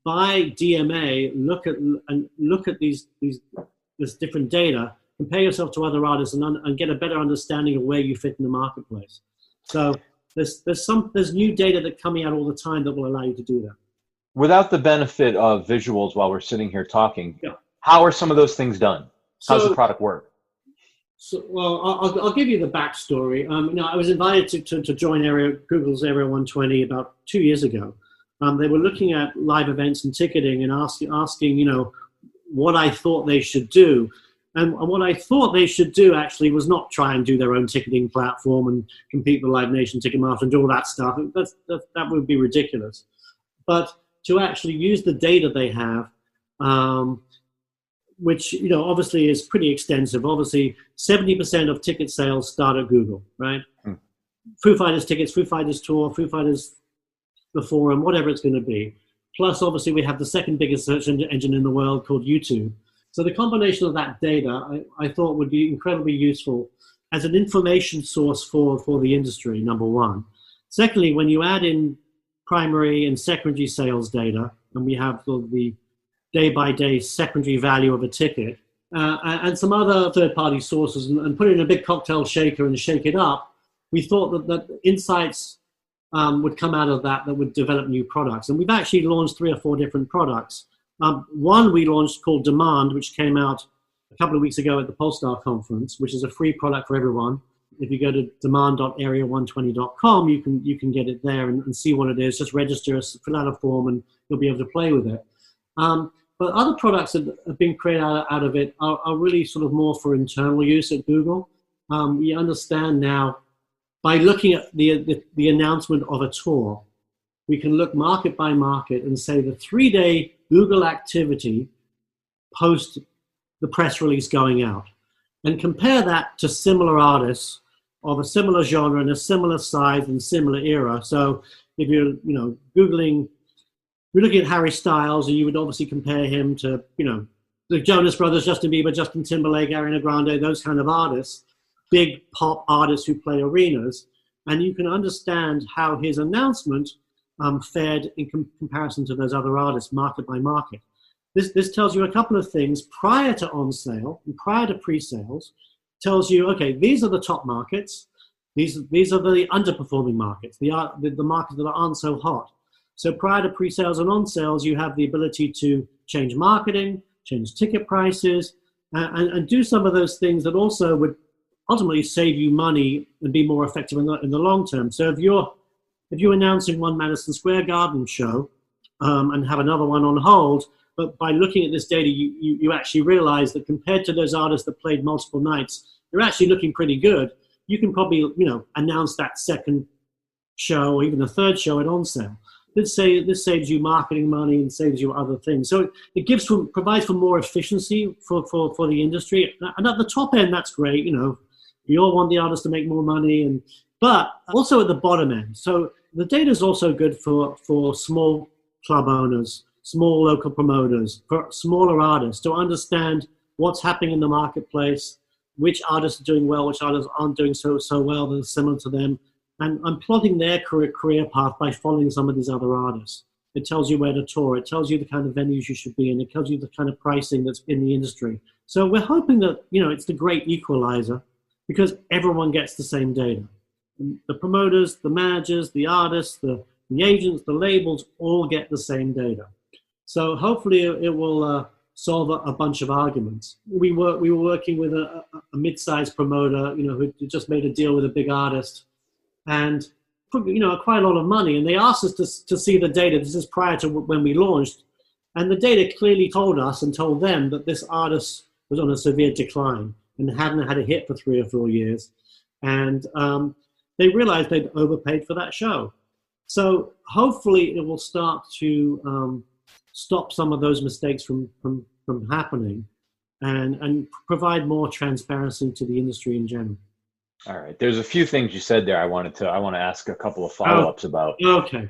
by DMA, look at this different data, compare yourself to other artists, and get a better understanding of where you fit in the marketplace. So there's new data that's coming out all the time that will allow you to do that. Without the benefit of visuals while we're sitting here talking, How are some of those things done? How does the product work? So, well, I'll give you the backstory. I was invited to join Google's Area 120 about 2 years ago. They were looking at live events and ticketing and asking, what I thought they should do. And what I thought they should do actually was not try and do their own ticketing platform and compete with Live Nation, Ticketmaster, and do all that stuff. That would be ridiculous. But to actually use the data they have, which obviously is pretty extensive. Obviously, 70% of ticket sales start at Google, right? Foo Fighters tickets, Foo Fighters tour, Foo Fighters the forum, whatever it's going to be. Plus, obviously, we have the second biggest search engine in the world called YouTube. So the combination of that data, I thought would be incredibly useful as an information source for the industry, number one. Secondly, when you add in primary and secondary sales data, and we have the day-by-day secondary value of a ticket, and some other third-party sources, and put it in a big cocktail shaker and shake it up, we thought that insights would come out of that would develop new products. And we've actually launched 3 or 4 different products. One we launched called Demand, which came out a couple of weeks ago at the Polestar conference, which is a free product for everyone. If you go to demand.area120.com, you can get it there and see what it is. Just register, fill out a form, and you'll be able to play with it. But other products that have been created out of it are really sort of more for internal use at Google. we understand now by looking at the announcement of a tour, we can look market by market and say the 3-day Google activity post the press release going out, and compare that to similar artists of a similar genre and a similar size and similar era. So if you're, Googling, you're looking at Harry Styles, and you would obviously compare him to, the Jonas Brothers, Justin Bieber, Justin Timberlake, Ariana Grande, those kind of artists, big pop artists who play arenas, and you can understand how his announcement fared in comparison to those other artists, market by market. This tells you a couple of things prior to on sale and prior to pre-sales. Tells you, okay, these are the top markets. These are the underperforming markets, the markets that aren't so hot. So prior to pre-sales and on sales, you have the ability to change marketing, change ticket prices, and do some of those things that also would ultimately save you money and be more effective in the long term. So if you're announcing one Madison Square Garden show and have another one on hold, but by looking at this data, you actually realize that compared to those artists that played multiple nights, they're actually looking pretty good. You can probably, announce that second show or even the third show at on sale. This saves you marketing money and saves you other things. So it provides for more efficiency for the industry. And at the top end, that's great. We all want the artists to make more money, but also at the bottom end. So the data is also good for small club owners, small local promoters, for smaller artists to understand what's happening in the marketplace, which artists are doing well, which artists aren't doing so well that are similar to them. And I'm plotting their career path by following some of these other artists. It tells you where to tour. It tells you the kind of venues you should be in. It tells you the kind of pricing that's in the industry. So we're hoping that, it's the great equalizer because everyone gets the same data. The promoters, the managers, the artists, the agents, the labels all get the same data. So hopefully it will solve a bunch of arguments. We were working with a mid-sized promoter, who just made a deal with a big artist, and quite a lot of money. And they asked us to see the data. This is prior to when we launched, and the data clearly told us and told them that this artist was on a severe decline and hadn't had a hit for 3 or 4 years, and they realized they'd overpaid for that show. So hopefully it will start to stop some of those mistakes from happening and provide more transparency to the industry in general. All right. There's a few things you said there I want to ask a couple of follow-ups about. Okay.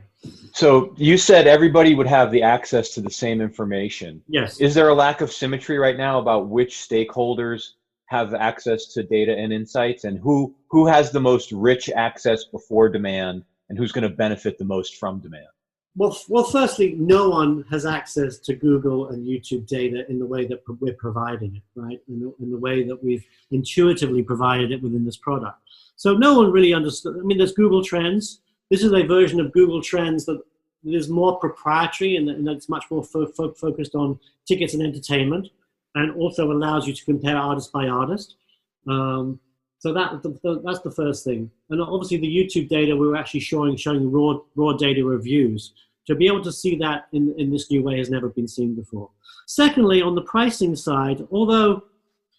So you said everybody would have the access to the same information. Yes. Is there a lack of symmetry right now about which stakeholders have access to data and insights, and who has the most rich access before demand, and who's going to benefit the most from demand? Well, firstly, no one has access to Google and YouTube data in the way that we're providing it, right? In the way that we've intuitively provided it within this product. So no one really understood. I mean, there's Google Trends. This is a version of Google Trends that is more proprietary and that's much more focused on tickets and entertainment, and also allows you to compare artist by artist. So that's the first thing. And obviously the YouTube data, we were actually showing raw data reviews. To be able to see that in this new way has never been seen before. Secondly, on the pricing side, although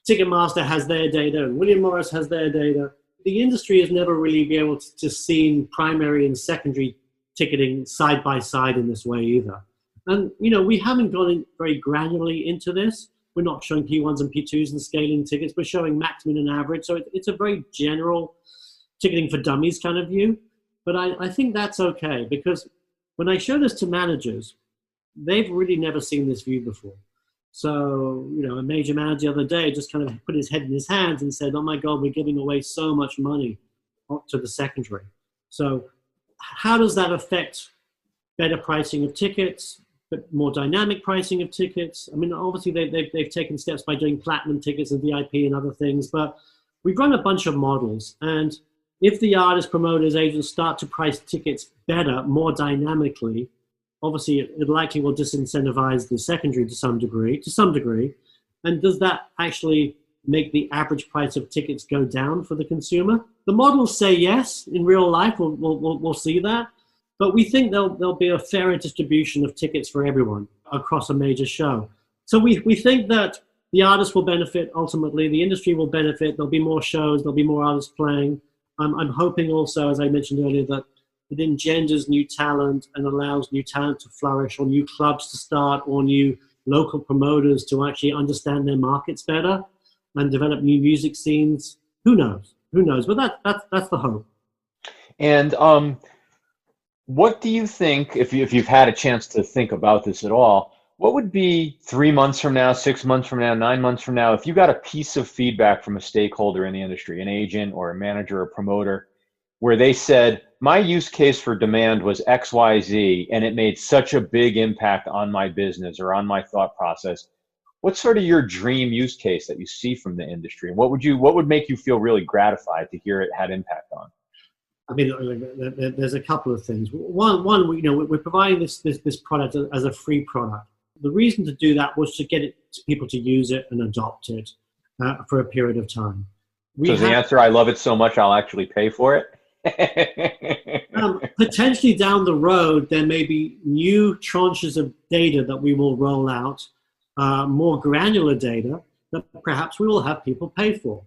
Ticketmaster has their data and William Morris has their data, the industry has never really been able to see primary and secondary ticketing side by side in this way either. And, we haven't gone in very granularly into this. We're not showing P1s and P2s and scaling tickets. We're showing max, min, and average. So it's a very general ticketing for dummies kind of view. But I think that's okay, because when I show this to managers, they've really never seen this view before. So, a major manager the other day just kind of put his head in his hands and said, oh my God, we're giving away so much money to the secondary. So how does that affect better pricing of tickets, but more dynamic pricing of tickets? I mean, obviously they've taken steps by doing platinum tickets and VIP and other things, but we've run a bunch of models. And if the artists, promoters, agents start to price tickets better, more dynamically, obviously it likely will disincentivize the secondary to some degree. And does that actually make the average price of tickets go down for the consumer? The models say yes. In real life, we'll see that. But we think there'll be a fairer distribution of tickets for everyone across a major show. So we think that the artists will benefit ultimately. The industry will benefit. There'll be more shows. There'll be more artists playing. I'm hoping also, as I mentioned earlier, that it engenders new talent and allows new talent to flourish, or new clubs to start, or new local promoters to actually understand their markets better and develop new music scenes. Who knows? Who knows? But that's the hope. And what do you think, if you've had a chance to think about this at all, what would be 3 months from now, 6 months from now, 9 months from now, if you got a piece of feedback from a stakeholder in the industry, an agent or a manager or promoter, where they said, my use case for demand was XYZ, and it made such a big impact on my business or on my thought process? What's sort of your dream use case that you see from the industry? And what would make you feel really gratified to hear it had impact on? I mean, there's a couple of things. One, we're providing this product as a free product. The reason to do that was to get people to use it and adopt it for a period of time. So the answer, I love it so much, I'll actually pay for it? Potentially down the road, there may be new tranches of data that we will roll out, more granular data that perhaps we will have people pay for.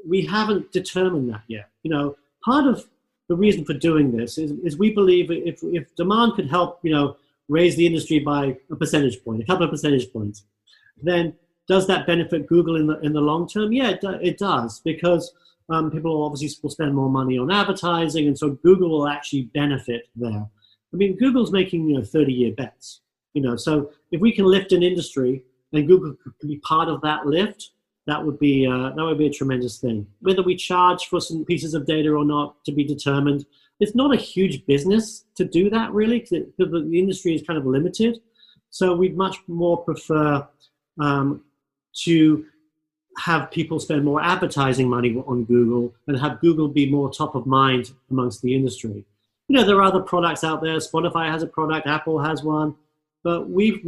We haven't determined that yet. Part of the reason for doing this is we believe if demand could help, raise the industry by a percentage point, a couple of percentage points, then does that benefit Google in the long term? Yeah, it does, because people obviously will spend more money on advertising, and so Google will actually benefit there. I mean, Google's making 30-year bets. So if we can lift an industry and Google can be part of that lift, that would be a tremendous thing. Whether we charge for some pieces of data or not, to be determined. It's not a huge business to do that, really, because the industry is kind of limited. So we'd much more prefer to have people spend more advertising money on Google and have Google be more top of mind amongst the industry. There are other products out there. Spotify has a product, Apple has one, but we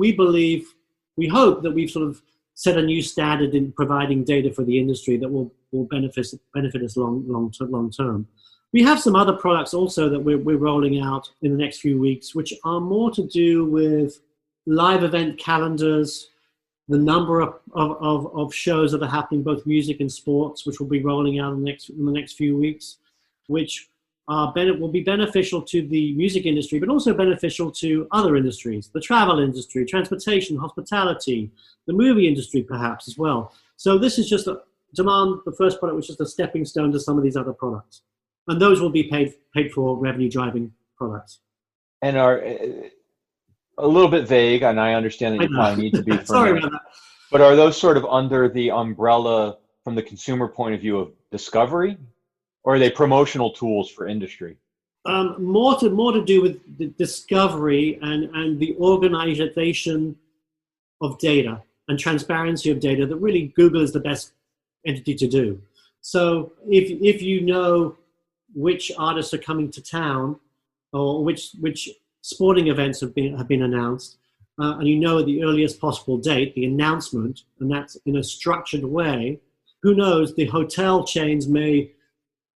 hope that we've sort of set a new standard in providing data for the industry that will benefit us long term. We have some other products also that we're rolling out in the next few weeks, which are more to do with live event calendars, the number of shows that are happening, both music and sports, which will be rolling out in the next few weeks, which will be beneficial to the music industry, but also beneficial to other industries, the travel industry, transportation, hospitality, the movie industry perhaps as well. So this is just Demand, the first product, was just a stepping stone to some of these other products. And those will be paid for revenue-driving products. And are a little bit vague, and I understand that you probably need to be sorry about that. But are those sort of under the umbrella from the consumer point of view of discovery, or are they promotional tools for industry? More to do with the discovery and the organization of data and transparency of data that really Google is the best entity to do. So if you know which artists are coming to town, or which sporting events have been announced, and you know at the earliest possible date the announcement, and that's in a structured way, who knows, the hotel chains may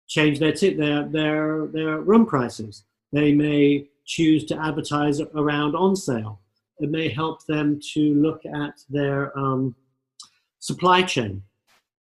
change their room prices. They may choose to advertise around on sale. It may help them to look at their supply chain.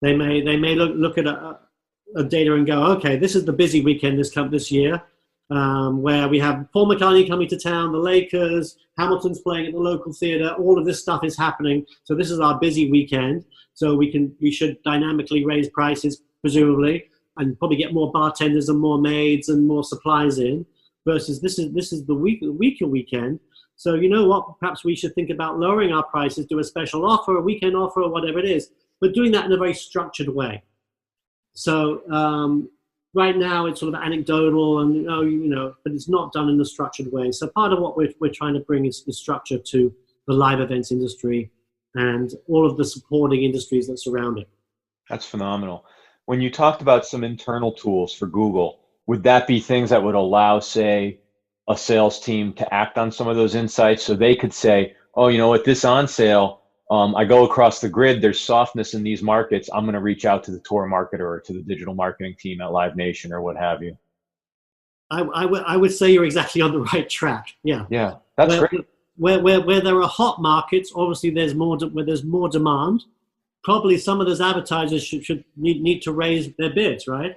They may look at a data and go, okay, this is the busy weekend this year, where we have Paul McCartney coming to town, the Lakers, Hamilton's playing at the local theater, all of this stuff is happening. So this is our busy weekend. So we should dynamically raise prices, presumably, and probably get more bartenders and more maids and more supplies in, versus this is the weaker weekend. So you know what, perhaps we should think about lowering our prices, do a special offer, a weekend offer, or whatever it is, but doing that in a very structured way. So right now it's sort of anecdotal and but it's not done in a structured way. So part of what we're trying to bring is structure to the live events industry and all of the supporting industries that surround it. That's phenomenal. When you talked about some internal tools for Google, would that be things that would allow, say, a sales team to act on some of those insights, so they could say, oh, you know what, this on sale, I go across the grid, there's softness in these markets, I'm going to reach out to the tour marketer or to the digital marketing team at Live Nation or what have you? I would say you're exactly on the right track. Yeah. Yeah, that's great. where there are hot markets, obviously where there's more demand. Probably some of those advertisers should need to raise their bids, right?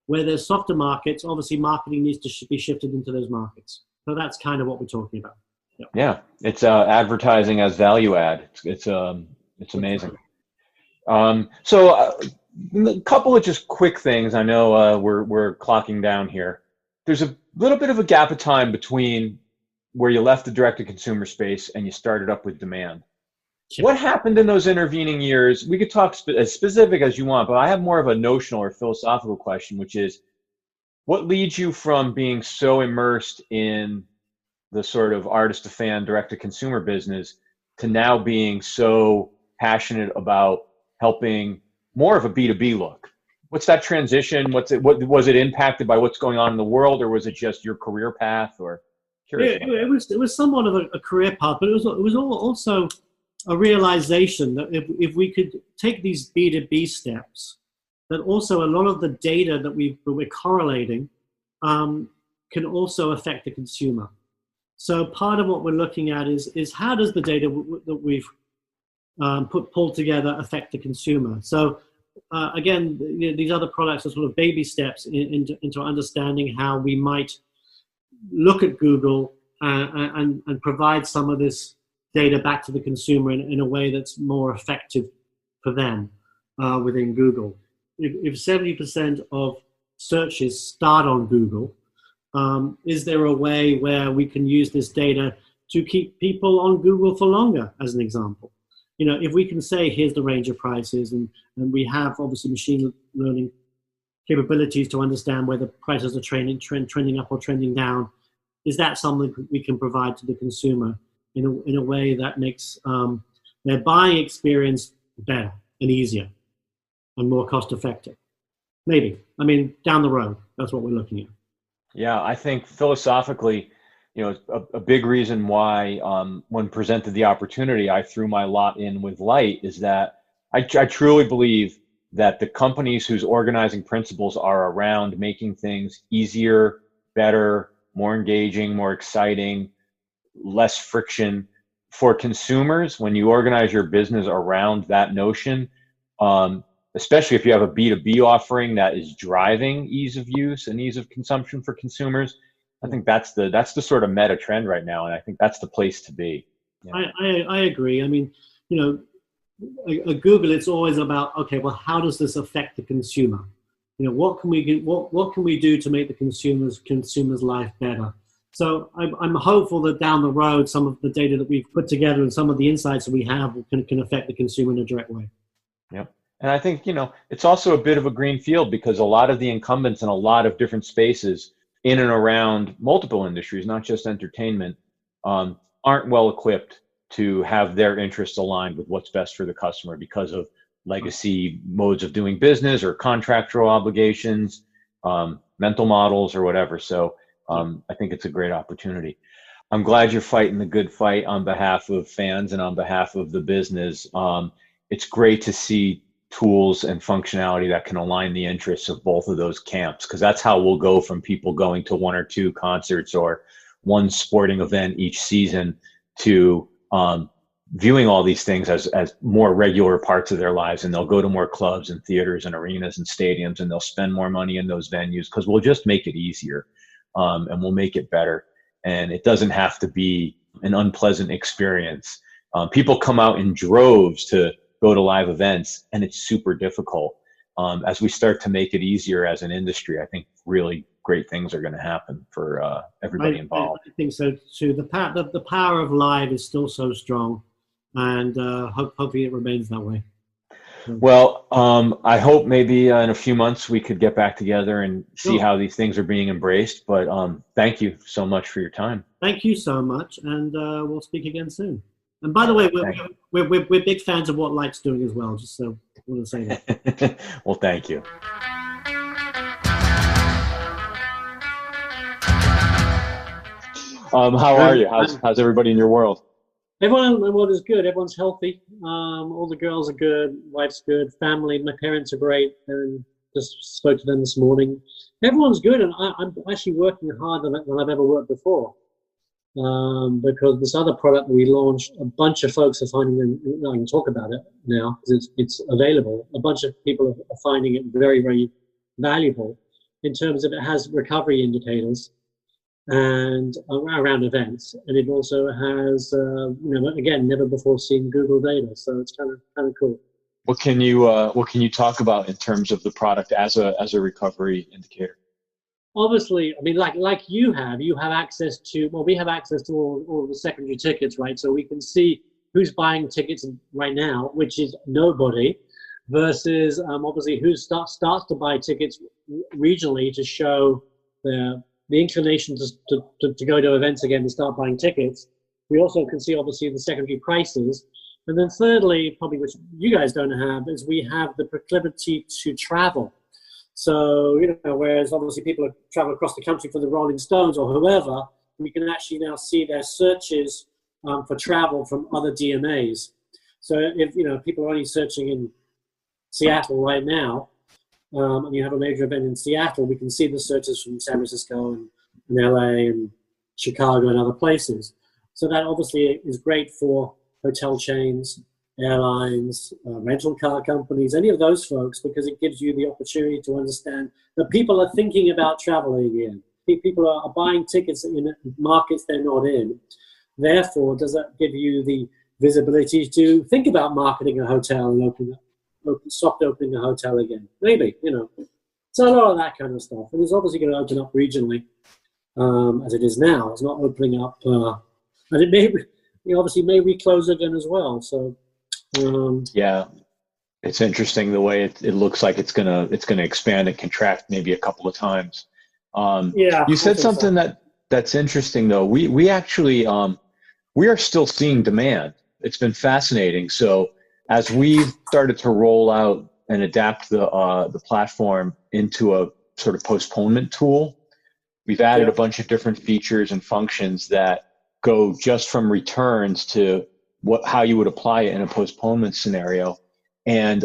Where there's softer markets, obviously marketing needs to be shifted into those markets. So that's kind of what we're talking about. Yep. Yeah, it's advertising as value add. It's amazing. So a couple of just quick things. I know we're clocking down here. There's a little bit of a gap of time between where you left the direct-to-consumer space and you started up with demand. Sure. What happened in those intervening years? We could talk as specific as you want, but I have more of a notional or philosophical question, which is, what leads you from being so immersed in the sort of artist to fan, direct to consumer business to now being so passionate about helping more of a B2B look? What's that transition? What was it impacted by what's going on in the world, or was it just your career path? Or it was somewhat of a career path, but it was also a realization that if we could take these B2B steps, that also a lot of the data that we're correlating can also affect the consumer. So part of what we're looking at is how does the data that we've pulled together affect the consumer? So again, these other products are sort of baby steps into understanding how we might look at Google and provide some of this data back to the consumer in a way that's more effective for them within Google. If 70% of searches start on Google, is there a way where we can use this data to keep people on Google for longer, as an example? If we can say, here's the range of prices, and we have obviously machine learning capabilities to understand whether prices are trending up or trending down, is that something we can provide to the consumer in a way that makes their buying experience better and easier and more cost effective? Maybe. I mean, down the road, that's what we're looking at. Yeah, I think philosophically, a big reason why when presented the opportunity, I threw my lot in with Light is that I truly believe that the companies whose organizing principles are around making things easier, better, more engaging, more exciting, less friction for consumers, when you organize your business around that notion, especially if you have a B2B offering that is driving ease of use and ease of consumption for consumers, I think that's the sort of meta trend right now, and I think that's the place to be. Yeah. I agree. I mean, at Google, it's always about, okay, well, how does this affect the consumer? What can we do to make the consumer's life better? So I'm hopeful that down the road, some of the data that we've put together and some of the insights that we have can affect the consumer in a direct way. Yep. And I think, it's also a bit of a green field because a lot of the incumbents in a lot of different spaces in and around multiple industries, not just entertainment, aren't well equipped to have their interests aligned with what's best for the customer because of legacy modes of doing business or contractual obligations, mental models or whatever. So I think it's a great opportunity. I'm glad you're fighting the good fight on behalf of fans and on behalf of the business. It's great to see tools and functionality that can align the interests of both of those camps, because that's how we'll go from people going to one or two concerts or one sporting event each season to viewing all these things as more regular parts of their lives, and they'll go to more clubs and theaters and arenas and stadiums, and they'll spend more money in those venues because we'll just make it easier and we'll make it better. And it doesn't have to be an unpleasant experience. People come out in droves to go to live events, and it's super difficult. As we start to make it easier as an industry, I think really great things are going to happen for everybody involved. I think so too. The power of live is still so strong, and hopefully it remains that way. Well, I hope maybe in a few months we could get back together and see how these things are being embraced. But thank you so much for your time. Thank you so much, and we'll speak again soon. And by the way, we're big fans of what Light's doing as well, just so I want to say that. Well, thank you. How are you? How's everybody in your world? Everyone in the world is good. Everyone's healthy. All the girls are good. Wife's good. Family, my parents are great. And just spoke to them this morning. Everyone's good, and I'm actually working harder than I've ever worked before. because this other product we launched, a bunch of folks are finding them. I can talk about it now because it's available. A bunch of people are finding it very, very valuable in terms of it has recovery indicators and around events, and it also has, again, never before seen Google data. So it's kind of cool. What can you talk about in terms of the product as a recovery indicator? Obviously, I mean, like you have access to, well, we have access to all the secondary tickets, right? So we can see who's buying tickets right now, which is nobody, versus obviously who starts to buy tickets regionally to show the inclination to go to events again and start buying tickets. We also can see obviously the secondary prices. And then thirdly, probably which you guys don't have, is we have the proclivity to travel. So, whereas obviously people travel across the country for the Rolling Stones or whoever, we can actually now see their searches for travel from other DMAs. So if, people are only searching in Seattle right now, and you have a major event in Seattle, we can see the searches from San Francisco and LA and Chicago and other places. So that obviously is great for hotel chains, airlines, rental car companies, any of those folks, because it gives you the opportunity to understand that people are thinking about traveling again. People are buying tickets in markets they're not in. Therefore, does that give you the visibility to think about marketing a hotel and soft opening a hotel again? Maybe, So a lot of that kind of stuff. And it's obviously going to open up regionally, as it is now. It's not opening up, and it may, obviously may reclose again as well. So, yeah, it's interesting the way it looks like it's gonna expand and contract maybe a couple of times. You said something that's interesting though. We actually we are still seeing demand. It's been fascinating. So as we've started to roll out and adapt the platform into a sort of postponement tool, we've added a bunch of different features and functions that go just from returns to how you would apply it in a postponement scenario. And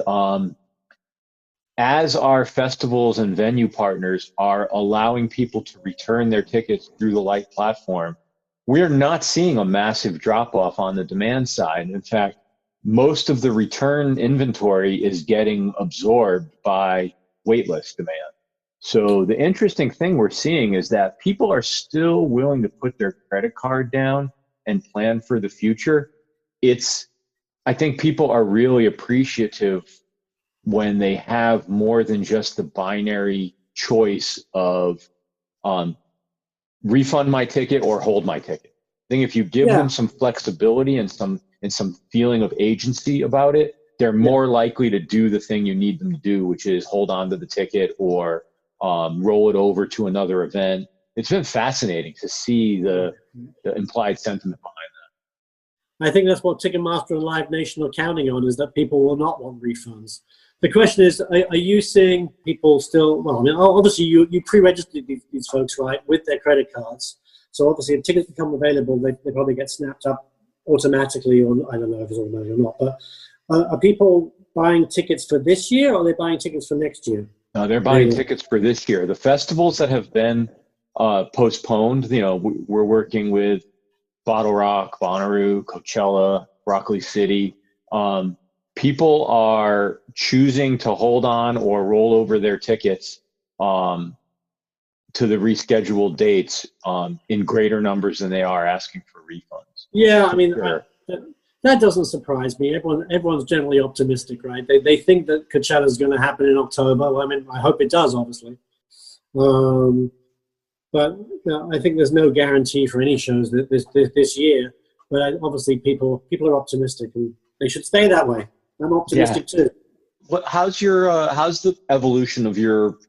as our festivals and venue partners are allowing people to return their tickets through the Light platform, we're not seeing a massive drop off on the demand side. In fact, most of the return inventory is getting absorbed by waitlist demand. So the interesting thing we're seeing is that people are still willing to put their credit card down and plan for the future. I think people are really appreciative when they have more than just the binary choice of refund my ticket or hold my ticket. I think if you give them some flexibility and some feeling of agency about it, they're more likely to do the thing you need them to do, which is hold on to the ticket or roll it over to another event. It's been fascinating to see the implied sentiment behind that. I think that's what Ticketmaster and Live Nation are counting on, is that people will not want refunds. The question is, are you seeing people still, well, I mean, obviously you pre-registered these folks, right, with their credit cards. So obviously if tickets become available, they probably get snapped up automatically, or I don't know if it's automatic or not. But are people buying tickets for this year, or are they buying tickets for next year? No, they're buying tickets for this year. The festivals that have been postponed, we're working with Bottle Rock, Bonnaroo, Coachella, Broccoli City. People are choosing to hold on or roll over their tickets to the rescheduled dates in greater numbers than they are asking for refunds. Yeah, I mean, that doesn't surprise me. Everyone's generally optimistic, right? They think that Coachella is going to happen in October. Well, I mean, I hope it does, obviously. But I think there's no guarantee for any shows this year. But obviously, people are optimistic, and they should stay that way. I'm optimistic too. How's the evolution of your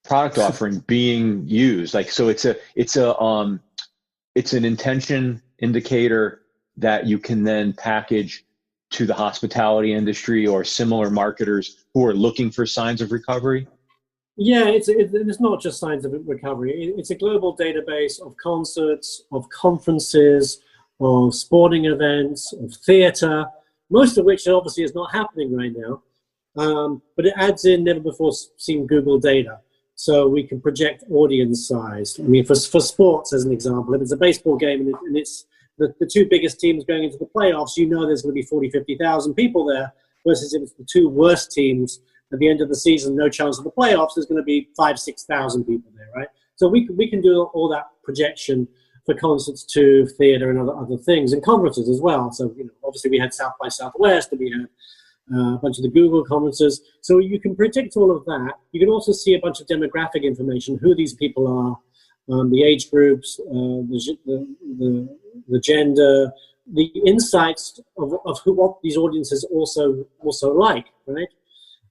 product offering being used? Like, so it's an intention indicator that you can then package to the hospitality industry or similar marketers who are looking for signs of recovery? Yeah, it's not just signs of recovery. It's a global database of concerts, of conferences, of sporting events, of theater, most of which obviously is not happening right now. But it adds in never before seen Google data. So we can project audience size. I mean, for sports, as an example, if it's a baseball game and it's the two biggest teams going into the playoffs, you know there's going to be 40, 50,000 people there, versus if it's the two worst teams at the end of the season, no chance of the playoffs, there's going to be 5,000, 6,000 people there, right? So we can do all that projection for concerts too, theater and other things, and conferences as well. So, obviously we had South by Southwest, and we had a bunch of the Google conferences. So you can predict all of that. You can also see a bunch of demographic information, who these people are, the age groups, the gender, the insights of what these audiences also like, right?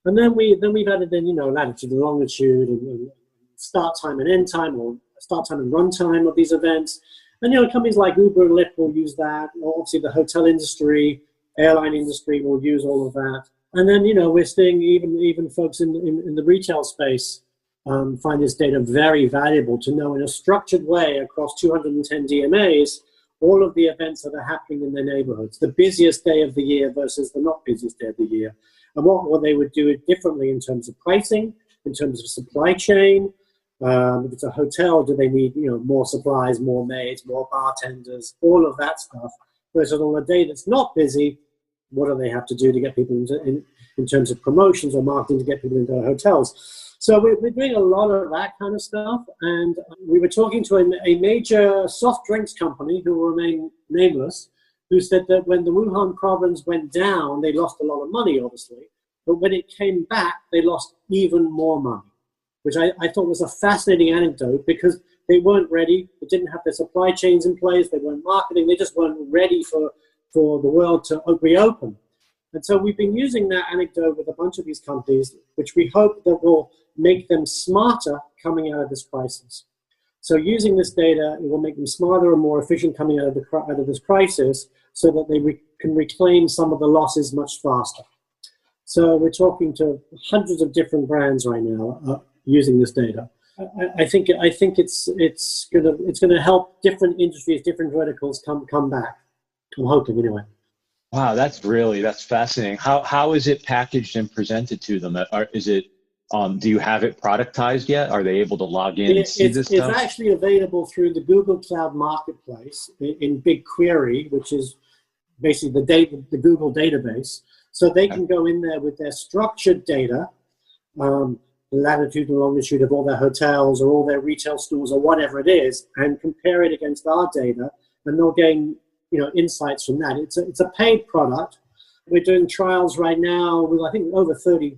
And then we've added in, latitude and longitude, and start time and end time, or start time and run time of these events. And companies like Uber and Lyft will use that. Obviously, the hotel industry, airline industry will use all of that. And then we're seeing even folks in the retail space find this data very valuable to know in a structured way across 210 DMAs all of the events that are happening in their neighborhoods, the busiest day of the year versus the not busiest day of the year, and what they would do it differently in terms of pricing, in terms of supply chain. If it's a hotel, do they need more supplies, more maids, more bartenders, all of that stuff? Versus on a day that's not busy, what do they have to do to get people in terms of promotions or marketing to get people into hotels? So we're doing a lot of that kind of stuff. And we were talking to a major soft drinks company who will remain nameless, who said that when the Wuhan province went down, they lost a lot of money, obviously. But when it came back, they lost even more money, which I thought was a fascinating anecdote, because they weren't ready. They didn't have their supply chains in place. They weren't marketing. They just weren't ready for the world to reopen. And so we've been using that anecdote with a bunch of these companies, which we hope that will make them smarter coming out of this crisis. So using this data, it will make them smarter and more efficient coming out of this crisis, so that they can reclaim some of the losses much faster. So we're talking to hundreds of different brands right now using this data. I think it's gonna help different industries, different verticals come back. I'm hoping, anyway. Wow, that's fascinating. How is it packaged and presented to them? Do you have it productized yet? Are they able to log in and see this stuff? It's actually available through the Google Cloud Marketplace in BigQuery, which is basically the Google database. So they can go in there with their structured data, the latitude and longitude of all their hotels or all their retail stores or whatever it is, and compare it against our data, and they'll gain insights from that. It's a paid product. We're doing trials right now with, I think, over 30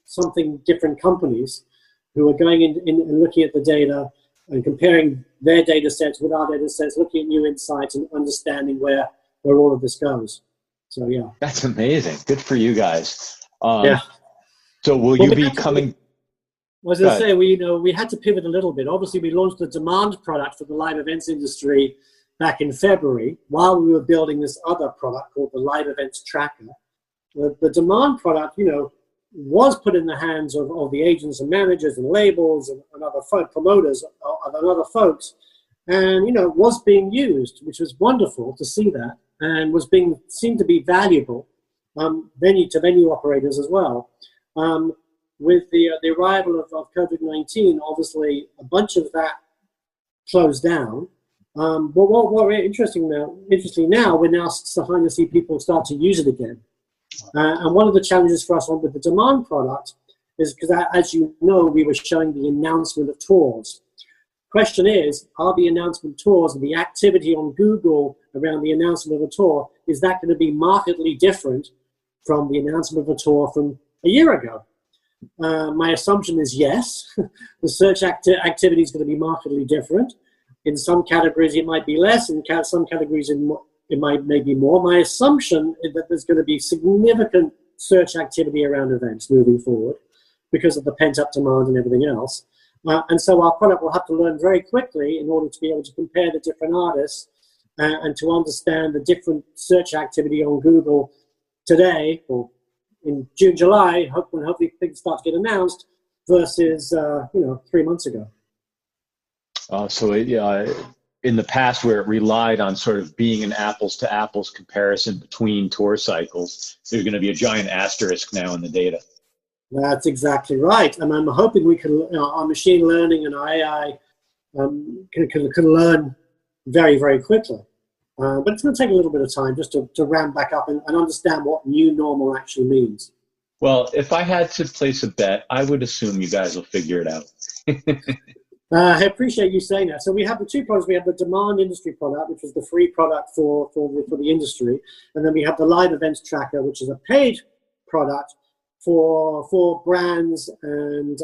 something different companies who are going in and looking at the data and comparing their data sets with our data sets, looking at new insights and understanding where all of this goes. So, yeah. That's amazing. Good for you guys. Yeah. So will you be coming? I was going to say, we had to pivot a little bit. Obviously, we launched the demand product for the live events industry back in February, while we were building this other product called the Live Events Tracker. The demand product, was put in the hands of the agents and managers and labels and other promoters and other folks, and was being used, which was wonderful to see that, and seemed to be valuable venue to venue operators as well. With the arrival of COVID-19, obviously a bunch of that closed down. But what interestingly now, we're now starting to see people start to use it again. And one of the challenges for us with the demand product is because, as you know, we were showing the announcement of tours. Question is, are the announcement tours and the activity on Google around the announcement of a tour, is that going to be markedly different from the announcement of a tour from a year ago? My assumption is yes. The search activity is going to be markedly different. In some categories, it might be less. In some categories, it might be more. My assumption is that there's going to be significant search activity around events moving forward because of the pent-up demand and everything else. And so our product will have to learn very quickly in order to be able to compare the different artists and to understand the different search activity on Google today, or in June, July, when hopefully things start to get announced, versus 3 months ago. So in the past, where it relied on sort of being an apples to apples comparison between tour cycles, there's going to be a giant asterisk now in the data. That's exactly right. And I'm hoping we can, our machine learning and AI can learn very, very quickly. But it's going to take a little bit of time just to ramp back up and understand what new normal actually means. Well, if I had to place a bet, I would assume you guys will figure it out. I appreciate you saying that. So we have the two products. We have the demand industry product, which is the free product for the industry. And then we have the live events tracker, which is a paid product for brands and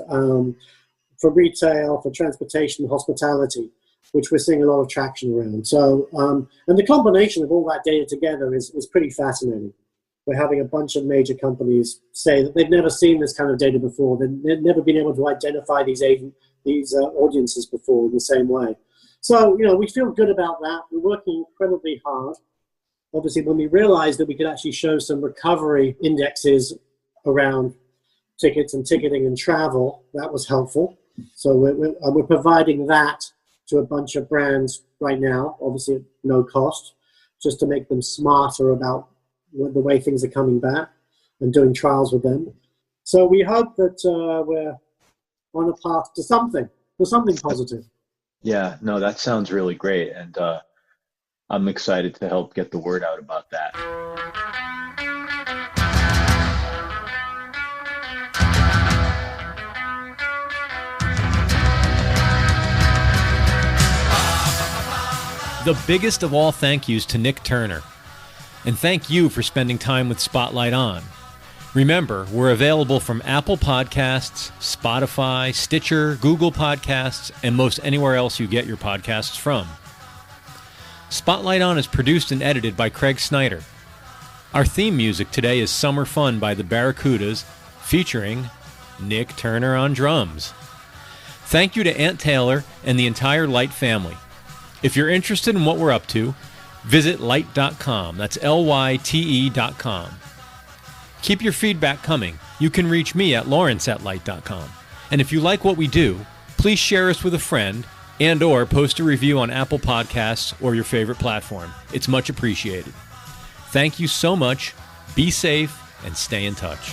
for retail, for transportation, hospitality, which we're seeing a lot of traction around. So, and the combination of all that data together is pretty fascinating. We're having a bunch of major companies say that they've never seen this kind of data before. They've never been able to identify these audiences before in the same way. So, we feel good about that. We're working incredibly hard. Obviously, when we realized that we could actually show some recovery indexes around tickets and ticketing and travel, that was helpful. So we're providing that to a bunch of brands right now, obviously at no cost, just to make them smarter about the way things are coming back and doing trials with them. So we hope that we're on a path to something positive. Yeah, no, that sounds really great. And I'm excited to help get the word out about that. The biggest of all thank yous to Nick Turner. And thank you for spending time with Spotlight On. Remember, we're available from Apple Podcasts, Spotify, Stitcher, Google Podcasts, and most anywhere else you get your podcasts from. Spotlight On is produced and edited by Craig Snyder. Our theme music today is Summer Fun by the Barracudas, featuring Nick Turner on drums. Thank you to Aunt Taylor and the entire Light family. If you're interested in what we're up to, visit Lyte.com. That's Lyte.com. Keep your feedback coming. You can reach me at Lawrence@Lyte.com. And if you like what we do, please share us with a friend and/or post a review on Apple Podcasts or your favorite platform. It's much appreciated. Thank you so much. Be safe and stay in touch.